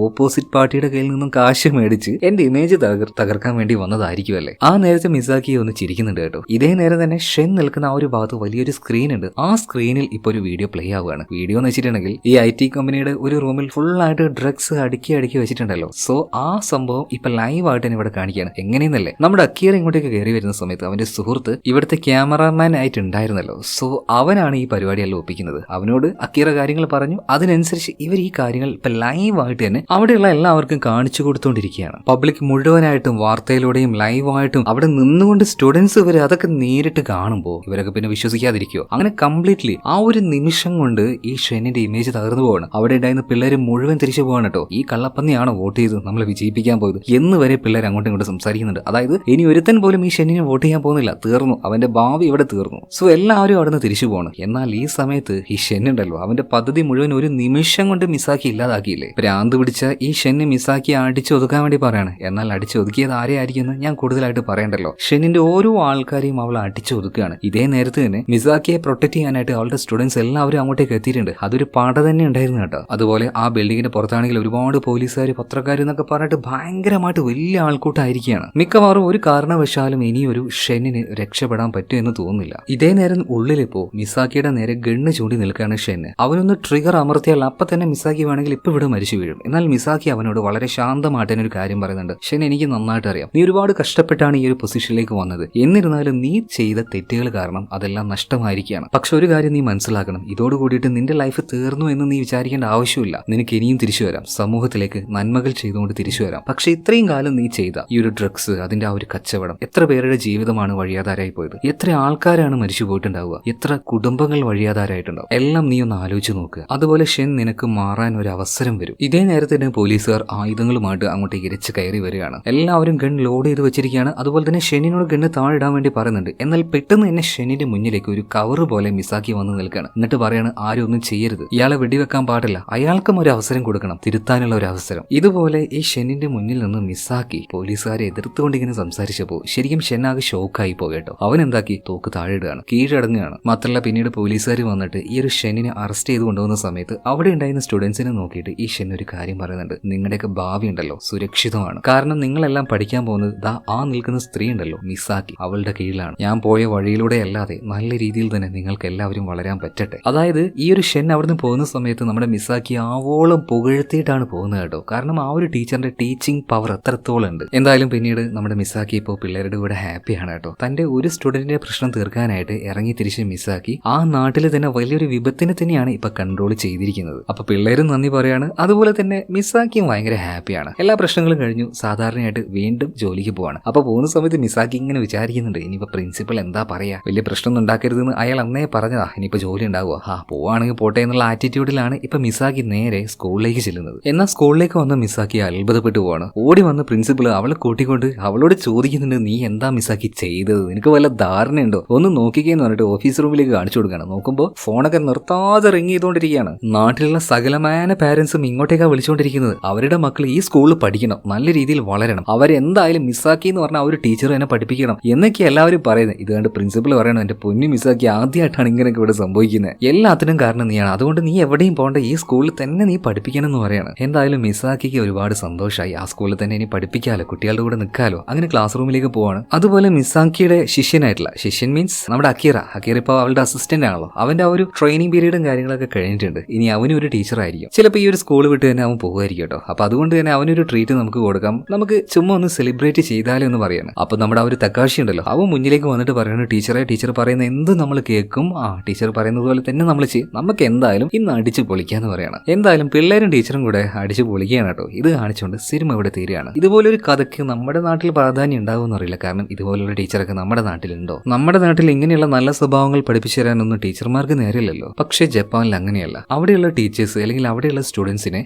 ഓപ്പോസിറ്റ് പാർട്ടിയുടെ കയ്യിൽ നിന്നും കാശ് മേടിച്ച് എന്റെ ഇമേജ് തകർക്കാൻ വേണ്ടി വന്നതായിരിക്കുമല്ലേ? ആ നേരത്തെ മിസാക്കി ഒന്ന് ചിരിക്കുന്നുണ്ട് കേട്ടോ. ഇതേ നേരം തന്നെ ഷെൻ നിൽക്കുന്ന ആ ഒരു ഭാഗത്ത് വലിയൊരു സ്ക്രീൻ ഉണ്ട്. ആ സ്ക്രീനിൽ ഇപ്പോൾ ഒരു വീഡിയോ പ്ലേ ആവുകയാണ്. വീഡിയോ എന്ന് വെച്ചിട്ടുണ്ടെങ്കിൽ ഈ IT കമ്പനിയുടെ ഒരു റൂമിൽ ഫുൾ ആയിട്ട് ഡ്രഗ്സ് അടുക്കി വെച്ചിട്ടുണ്ടല്ലോ. സോ ആ സംഭവം ഇപ്പൊ ലൈവായിട്ട് തന്നെ ഇവിടെ കാണിക്കുകയാണ്. എങ്ങനെയെന്നല്ലേ, നമ്മുടെ അക്കീറ ഇങ്ങോട്ടേക്ക് കയറി വരുന്ന സമയത്ത് അവന്റെ സുഹൃത്ത് ഇവിടുത്തെ ക്യാമറാമാൻ ആയിട്ട് ഉണ്ടായിരുന്നല്ലോ. സോ അവനാണ് ഈ പരിപാടിയെല്ലാം ഒപ്പിക്കുന്നത്. അവനോട് അക്കീറ കാര്യങ്ങൾ പറഞ്ഞു. അതിനനുസരിച്ച് ഇവർ ഈ കാര്യങ്ങൾ ഇപ്പൊ ലൈവായിട്ട് തന്നെ അവിടെയുള്ള എല്ലാവർക്കും കാണിച്ചു കൊടുത്തുകൊണ്ടിരിക്കുകയാണ്. പബ്ലിക് മുഴുവനായിട്ടും വാർത്തയിലൂടെയും ലൈവായിട്ടും അവിടെ നിന്നുകൊണ്ട് സ്റ്റുഡൻസ് ഇവർ അതൊക്കെ നേരിട്ട് കാണുമ്പോൾ ഇവരൊക്കെ പിന്നെ വിശ്വസിക്കാതിരിക്കുമോ? അങ്ങനെ കംപ്ലീറ്റ്ലി ആ ഒരു നിമിഷം കൊണ്ട് ഈ ഷെന്നിന്റെ ഇമേജ് തകർന്നു പോവാണ്. അവിടെ ഉണ്ടായിരുന്ന പിള്ളേര് മുഴുവൻ തിരിച്ചു പോവാണ് കേട്ടോ. ഈ കള്ളപ്പന്നിയാണോ വോട്ട് ചെയ്ത് നമ്മളെ വിജയിപ്പിക്കാൻ പോയത് എന്ന് വരെ പിള്ളേർ അങ്ങോട്ടും ഇങ്ങോട്ടും സംസാരിക്കുന്നുണ്ട്. അതായത് ഇനി ഒരുത്തൻ പോലും ഈ ഷെന്നിനെ വോട്ട് ചെയ്യാൻ പോകുന്നില്ല. തീർന്നു, അവന്റെ ഭാവി ഇവിടെ തീർന്നു. സോ എല്ലാവരും അവിടെ നിന്ന് തിരിച്ചു പോകണം. എന്നാൽ ഈ സമയത്ത് ഈ ഷെന്നുണ്ടല്ലോ, അവന്റെ പദ്ധതി മുഴുവൻ ഒരു നിമിഷം കൊണ്ട് മിസാക്കി ഇല്ലാതാക്കിയില്ലേ. ഭ്രാന്ത് പിടിച്ച ഈ ഷെന്ന് മിസാക്കി അടിച്ചൊതുക്കാൻ വേണ്ടി പറയാണ്. എന്നാൽ അടിച്ചൊതുക്കിയത് ആരെയായിരിക്കും ഞാൻ കൂടുതലായിട്ട് പറയണ്ടല്ലോ. ഷെന്നിന്റെ ഓരോ ആൾക്കാരെയും അവൾ അടിച്ചൊതുക്കുകയാണ്. ഇതേ നേരത്ത് തന്നെ മിസാക്കിയെ പ്രൊട്ടക്ട് ചെയ്യാനായിട്ട് അവളുടെ സ്റ്റുഡൻസ് എല്ലാവരും അങ്ങോട്ടേക്ക് എത്തിയിട്ടുണ്ട്. അതൊരു പാട തന്നെ ഉണ്ടായിരുന്നു കേട്ടോ. അതുപോലെ ആ ബിൽഡിങ്ങിന്റെ പുറത്താണെങ്കിൽ ഒരുപാട് പോലീസുകാർ, പത്രക്കാർ എന്നൊക്കെ പറഞ്ഞിട്ട് ഭയങ്കരമായിട്ട് വലിയ ആൾക്കൂട്ടായിരിക്കുകയാണ്. മിക്കവാറും ഒരു കാരണവശാലും ഇനിയൊരു ഷെന്നിന് രക്ഷപ്പെടാൻ പറ്റുമെന്ന് തോന്നുന്നില്ല. ഇതേ നേരം ഉള്ളിലിപ്പോ മിസാക്കിയുടെ നേരെ ഗണ്ണ് ചൂണ്ടി നിൽക്കുകയാണ് ഷെൻ. അവനൊന്ന് ട്രിഗർ അമർത്തിയാൽ അപ്പൊ തന്നെ മിസാക്കി വേണമെങ്കിൽ ഇപ്പൊ ഇവിടെ മരിച്ചു വീഴും. എന്നാൽ മിസാക്കി അവനോട് വളരെ ശാന്തമായിട്ട് ഒരു കാര്യം പറയുന്നുണ്ട്. ഷെൻ, എനിക്ക് നന്നായിട്ട് അറിയാം നീ ഒരുപാട് കഷ്ടപ്പെട്ടാണ് ഈ ഒരു പൊസിഷനിലേക്ക് വന്നത്. എന്നിരുന്നാലും നീ ചെയ്ത തെറ്റുകൾ കാരണം അതെല്ലാം നഷ്ടമായിരിക്കുകയാണ്. പക്ഷെ ഒരു കാര്യം നീ മനസ്സിലാക്കണം, ഇതോടുകൂടിയിട്ട് നിന്റെ ലൈഫ് തീർന്നു എന്ന് നീ വിചാരിക്കേണ്ട ആവശ്യമില്ല. നിനക്ക് ഇനിയും തിരിച്ചു വരാം, സമൂഹത്തിലേക്ക് നന്മകൾ ചെയ്തുകൊണ്ട് തിരിച്ചു വരാം. പക്ഷെ ഇത്രയും കാലം നീ ചെയ്ത ഈ ഒരു ഡ്രഗ്സ്, അതിന്റെ ആ ഒരു കച്ചവടം, എത്ര പേരുടെ ജീവിതമാണ് വഴിയാധാരായി പോയത്, എത്ര ആൾക്കാരാണ് മരിച്ചു പോയിട്ടുണ്ടാവുക, എത്ര കുടുംബങ്ങൾ വഴിയാധാരായിട്ടുണ്ടാവും. എല്ലാം നീ ഒന്ന് ആലോചിച്ച് നോക്കുക. അതുപോലെ ഷെൻ, നിനക്ക് മാറാൻ ഒരു അവസരം വരും. ഇതേ നേരത്തിന് പോലീസുകാർ ആയുധങ്ങളുമായിട്ട് അങ്ങോട്ട് ഇരച്ച് കയറി വരികയാണ്. എല്ലാവരും ഗൺ ലോഡ് ചെയ്ത് വെച്ചിരിക്കുകയാണ്. അതുപോലെ തന്നെ ഷെന്നിനോട് ഗണ്ണ് താഴിടാൻ വേണ്ടി പറയുന്നുണ്ട്. എന്നാൽ പെട്ടെന്ന് തന്നെ ഷെന്നിന്റെ മുന്നിലേക്ക് ഒരു കവറ് പോലെ മിസാക്കി വന്ന് നിൽക്കുകയാണ്. എന്നിട്ട് പറയാണ്, ആരും ഒന്നും ചെയ്യരുത്, ഇയാളെ വെടിവെക്കാൻ പാടില്ല, അയാൾക്കും ഒരു അവസരം കൊടുക്കണം, തിരുത്താനുള്ള ഒരു അവസരം. ഇതുപോലെ ഈ ഷെന്നിന്റെ മുന്നിൽ നിന്ന് മിസാക്കി പോലീസുകാരെ എതിർത്തുകൊണ്ട് ഇങ്ങനെ സംസാരിച്ചപ്പോൾ ശരിക്കും ഷെന്നാകെ ഷോക്കായി പോകട്ടോ. അവൻ എന്താക്കി, തോക്ക് താഴെയിടുകയാണ്, കീഴടങ്ങുകയാണ്. മാത്രമല്ല പിന്നീട് പോലീസുകാർ വന്നിട്ട് ഈ ഒരു ഷെന്നിനെ അറസ്റ്റ് ചെയ്ത് കൊണ്ടുപോകുന്ന സമയത്ത് അവിടെ ഉണ്ടായിരുന്ന സ്റ്റുഡൻസിനെ നോക്കിയിട്ട് ഈ ഷെൻ ഒരു കാര്യം പറയുന്നുണ്ട്. നിങ്ങളുടെയൊക്കെ ഭാവി ഉണ്ടല്ലോ സുരക്ഷിതമാണ്. കാരണം നിങ്ങളെല്ലാം പഠിക്കാൻ പോകുന്നത് ദാ ആ നിൽക്കുന്ന സ്ത്രീ ഉണ്ടല്ലോ മിസാക്കി, അവളുടെ കീഴിലാണ്. ഞാൻ പോയ വഴിയിലൂടെ അല്ലാതെ നല്ല രീതിയിൽ തന്നെ നിങ്ങൾക്ക് എല്ലാവരും വളരാൻ പറ്റട്ടെ. അതായത് ഈ ഒരു ഷെൻ അവിടുന്ന് പോകുന്ന സമയത്ത് നമ്മുടെ മിസാക്കി ആവോളം പുകഴ്ത്തിയിട്ടാണ് പോകുന്നത് കേട്ടോ. കാരണം ആ ഒരു ടീച്ചറിന്റെ ടീച്ചിങ് പവർ എത്രത്തോളം ഉണ്ട്. എന്തായാലും പിന്നീട് നമ്മുടെ മിസാക്കി ഇപ്പോൾ പിള്ളേരുടെ കൂടെ ഹാപ്പിയാണ് കേട്ടോ. തന്റെ ഒരു സ്റ്റുഡന്റിന്റെ പ്രശ്നം തീർക്കാനായിട്ട് ഇറങ്ങി തിരിച്ച് മിസാക്കി ആ നാട്ടിൽ തന്നെ വലിയൊരു വിപത്തിനെ തന്നെയാണ് ഇപ്പൊ കൺട്രോൾ ചെയ്തിരിക്കുന്നത്. അപ്പൊ പിള്ളേരും നന്ദി പറയാണ്. അതുപോലെ തന്നെ മിസാക്കിയും ഭയങ്കര ഹാപ്പിയാണ്. എല്ലാ പ്രശ്നങ്ങളും കഴിഞ്ഞു സാധാരണയായിട്ട് വീണ്ടും ജോലിക്ക് പോവാണ്. അപ്പൊ പോകുന്ന സമയത്ത് മിസാക്കി ഇങ്ങനെ വിചാരിക്കുന്നുണ്ട്, ഇനിയിപ്പോ പ്രിൻസിപ്പൽ എന്താ പറയാ, വലിയ പ്രശ്നമൊന്നും ഉണ്ടാക്കരുതെന്ന് അയാൾ അന്നേ പറഞ്ഞതാ, ഇനിയിപ്പോ ജോലി ഉണ്ടാവുക, പോവാണെങ്കിൽ പോട്ടെ എന്നുള്ള ആറ്റിറ്റ്യൂഡിലാണ് ഇപ്പൊ മിസാക്കി നേരെ സ്കൂളിലേക്ക് ചെല്ലുന്നത്. എന്നാൽ സ്കൂളിലേക്ക് വന്ന മിസാക്കി അത്ഭുതപ്പെട്ടു പോവാണ്. ഓടി വന്ന് പ്രിൻസിപ്പൾ അവളെ കൂട്ടിക്കൊണ്ട് അവളോട് ചോദിക്കുന്നുണ്ട്, നീ എന്താ മിസാക്കി ചെയ്തത്, നിനക്ക് വല്ല ധാരണയുണ്ടോ, ഒന്ന് നോക്കിക്കേന്ന് പറഞ്ഞിട്ട് ഓഫീസ് റൂമിലേക്ക് കാണിച്ചു കൊടുക്കുകയാണ്. നോക്കുമ്പോൾ ഫോണൊക്കെ നിർത്താതെ റിങ് ചെയ്തുകൊണ്ടിരിക്കുകയാണ്. നാട്ടിലുള്ള സകലമായ പാരന്റ്സും ഇങ്ങോട്ടേക്കാ വിളിച്ചുകൊണ്ടിരിക്കുന്നത്. അവരുടെ മക്കൾ ഈ സ്കൂളിൽ പഠിക്കണം, നല്ല രീതിയിൽ വളരണം, അവരെന്തായാലും മിസാക്കി എന്ന് പറഞ്ഞാൽ ഒരു ടീച്ചർ തന്നെ പഠിപ്പിക്കണം എന്നൊക്കെ എല്ലാവരും പറയുന്നത്. ഇത് കണ്ട് പ്രിൻസിപ്പൽ പറയണം, എന്റെ പൊന്നു മിസാക്കി, ആദ്യമായിട്ടാണ് ഇങ്ങനെയൊക്കെ ഇവിടെ സംഭവിക്കുന്നത്, എല്ലാത്തിനും കാരണം നീയാണ്, അതുകൊണ്ട് നീ എവിടെയും പോകണ്ട, ഈ സ്കൂളിൽ തന്നെ നീ പഠിപ്പിക്കണം എന്ന് പറയാണ്. എന്തായാലും മിസാക്കിക്ക് ഒരുപാട് സന്തോഷമായി. ആ സ്കൂളിൽ തന്നെ ഇനി പഠിപ്പിക്കാലോ, കുട്ടികളുടെ കൂടെ നിൽക്കാലോ. അങ്ങനെ ക്ലാസ് റൂമിലേക്ക് പോവാണ്. അതുപോലെ മിസാക്കിയുടെ ശിഷ്യനായിട്ടുള്ള, ശിഷ്യൻ മീൻസ് നമ്മുടെ അക്കീറ ഇപ്പോൾ അവളുടെ അസിസ്റ്റന്റ് ആണല്ലോ, അവന്റെ ആ ഒരു ട്രെയിനിങ് പീരീഡും കാര്യങ്ങളൊക്കെ കഴിഞ്ഞിട്ടുണ്ട്. ഇനി അവനും ഒരു ടീച്ചർ ആയിരിക്കും. ചിലപ്പോൾ ഈ ഒരു സ്കൂൾ വിട്ട് തന്നെ അവൻ പോകുമായിരിക്കും കേട്ടോ. അപ്പൊ അതുകൊണ്ട് തന്നെ അവനൊരു ട്രീറ്റ് നമുക്ക് കൊടുക്കാം, നമുക്ക് ചുമ്മാ ഒന്ന് സെലിബ്രേറ്റ് ചെയ്താലോ എന്ന് പറയാണ്. അപ്പൊ നമ്മുടെ ആ ഒരു തക്കാശി ഉണ്ടല്ലോ, അവൻ മുന്നിലേക്ക് വന്നിട്ട് പറയുന്നത്, ടീച്ചർ പറയുന്ന എന്ത് നമ്മൾ കേൾക്കും, ടീച്ചർ പറയുന്നത് പോലെ തന്നെ നമ്മൾ ചെയ്യും, നമുക്ക് എന്തായാലും ഇന്ന് അടിച്ച് പൊളിക്കാന്ന് പറയണം. എന്തായാലും പിള്ളേരും ടീച്ചറും കൂടെ അടിച്ച് പൊളിക്കുകയാണ് കേട്ടോ. ഇത് കാണിച്ചുകൊണ്ട് സിനിമ ഇവിടെ തീരുകയാണ്. ഇതുപോലൊരു കഥയ്ക്ക് നമ്മുടെ നാട്ടിൽ പ്രാധാന്യം ഉണ്ടാവുമെന്ന് അറിയില്ല. കാരണം ഇതുപോലുള്ള ടീച്ചറൊക്കെ നമ്മുടെ നാട്ടിലുണ്ടോ? നമ്മുടെ നാട്ടിൽ ഇങ്ങനെയുള്ള നല്ല സ്വഭാവങ്ങൾ പഠിപ്പിച്ചു തരാനൊന്നും ടീച്ചർമാർക്ക് നേരില്ലല്ലോ. പക്ഷേ ജപ്പാനിൽ അങ്ങനെയല്ല. അവിടെയുള്ള ടീച്ചേഴ്സ് അല്ലെങ്കിൽ അവിടെയുള്ള സ്റ്റുഡൻസിന്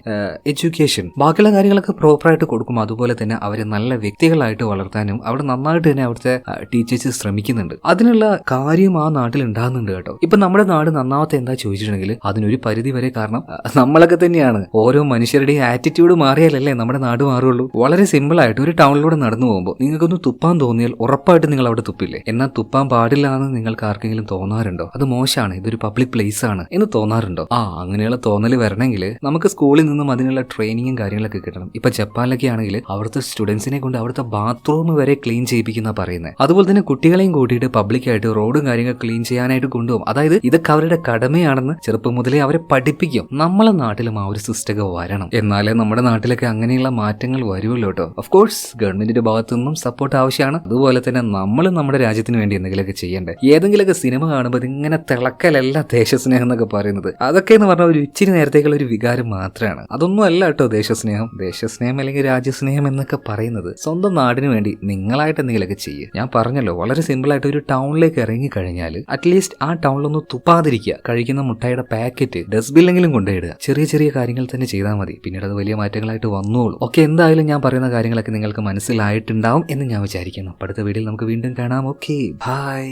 എഡ്യൂക്കേഷൻ, ബാക്കിയുള്ള കാര്യങ്ങളൊക്കെ പ്രോപ്പറായിട്ട് കൊടുക്കും. അതുപോലെ തന്നെ അവരെ നല്ല വ്യക്തികളായിട്ട് വളർത്താനും അവിടെ നന്നായിട്ട് തന്നെ അവിടുത്തെ ടീച്ചേഴ്സ് ശ്രമിക്കുന്നുണ്ട്. അതിനുള്ള കാര്യം ആ നാട്ടിൽ ഉണ്ടാകുന്നുണ്ട് കേട്ടോ. ഇപ്പൊ നമ്മുടെ നാട് നന്നാവത്തെ എന്താ ചോദിച്ചിട്ടുണ്ടെങ്കിൽ അതിനൊരു പരിധി വരെ കാരണം നമ്മളൊക്കെ തന്നെയാണ്. ഓരോ മനുഷ്യരുടെയും ആറ്റിറ്റ്യൂഡ് മാറിയാലല്ലേ നമ്മുടെ നാട് മാറുള്ളൂ. വളരെ സിമ്പിൾ ആയിട്ട് ഒരു ടൗണിലൂടെ നടന്നു പോകുമ്പോൾ നിങ്ങൾക്കൊന്ന് തുപ്പാൻ തോന്നിയാൽ ഉറപ്പായിട്ട് നിങ്ങൾ അവിടെ തുപ്പില്ലേ. എന്നാൽ തുപ്പാൻ പാടില്ല എന്ന് നിങ്ങൾക്ക് ആർക്കെങ്കിലും തോന്നാറുണ്ടോ? അത് മോശമാണ്, ഇതൊരു പബ്ലിക് പ്ലേസ് ആണ് എന്ന് തോന്നാറുണ്ടോ? അങ്ങനെയുള്ള തോന്നൽ വരണമെങ്കിൽ നമുക്ക് സ്കൂളിൽ നിന്നും അതിനുള്ള ട്രെയിനിങ്ങും കാര്യങ്ങളൊക്കെ കിട്ടണം. ഇപ്പൊ ജപ്പാനിലൊക്കെ ആണെങ്കിൽ അവിടുത്തെ സ്റ്റുഡൻസിനെ കൊണ്ട് അവിടുത്തെ ബാത്റൂം വരെ ക്ലീൻ ചെയ്യിപ്പിക്കുന്ന പറയുന്നത്. അതുപോലെ തന്നെ കുട്ടികളെയും കൂട്ടിയിട്ട് പബ്ലിക്കായിട്ട് റോഡും കാര്യങ്ങൾ ക്ലീൻ ചെയ്യാനായിട്ട് കൊണ്ടുപോകും. അതായത് ഇതൊക്കെ അവരുടെ കടമയാണെന്ന് ചെറുപ്പം മുതലേ അവരെ പഠിപ്പിക്കും. നമ്മളെ നാട്ടിലും ആ ഒരു സിസ്റ്റൊക്കെ വരണം. എന്നാലേ നമ്മുടെ നാട്ടിലൊക്കെ അങ്ങനെയുള്ള മാറ്റങ്ങൾ വരുമല്ലോ കേട്ടോ. ഓഫ് കോഴ്സ് ഗവൺമെന്റിന്റെ ഭാഗത്തു നിന്നും സപ്പോർട്ട് ആവശ്യമാണ്. അതുപോലെ തന്നെ നമ്മൾ നമ്മുടെ രാജ്യത്തിന് വേണ്ടി എന്തെങ്കിലുമൊക്കെ ചെയ്യേണ്ടത്. ഏതെങ്കിലുമൊക്കെ സിനിമ കാണുമ്പോൾ ഇങ്ങനെ തിളക്കലല്ല ദേശസ്നേഹം എന്നൊക്കെ പറയുന്നത്. അതൊക്കെ എന്ന് പറഞ്ഞാൽ ഒരു ഇച്ചിരി നേരത്തേക്കുള്ള ഒരു വികാരം മാത്രമാണ്. അതൊന്നും അല്ല കേട്ടോ ദേശസ്നേഹം അല്ലെങ്കിൽ രാജ്യസ്നേഹം എന്നൊക്കെ പറയുന്നത്. സ്വന്തം നാടിന് വേണ്ടി നിങ്ങളായിട്ട് എന്തെങ്കിലുമൊക്കെ ചെയ്യുക. ഞാൻ പറഞ്ഞല്ലോ, വളരെ സിമ്പിൾ ആയിട്ട് ഒരു ടൗണിലേക്ക് ഇറങ്ങി കഴിഞ്ഞാൽ അറ്റ്ലീസ്റ്റ് ആ ടൗണിലൊന്ന് തുപ്പാതിരിക്കുക. കഴിക്കുന്ന മുട്ടായിയുടെ പാക്കറ്റ് ഡസ്റ്റ്ബില്ലെങ്കിലും കൊണ്ടുപോയിടുക. ചെറിയ ചെറിയ കാര്യങ്ങൾ തന്നെ ചെയ്താൽ മതി. പിന്നീട് അത് വലിയ മാറ്റങ്ങളായിട്ട് വന്നോളൂ. ഓക്കെ, എന്തായാലും ഞാൻ പറയുന്ന കാര്യങ്ങളൊക്കെ നിങ്ങൾക്ക് മനസ്സിലായിട്ടുണ്ടാവും എന്ന് ഞാൻ വിചാരിക്കുന്നു. അടുത്ത വീഡിയോയിൽ നമുക്ക് വീണ്ടും കാണാം. Okay, by.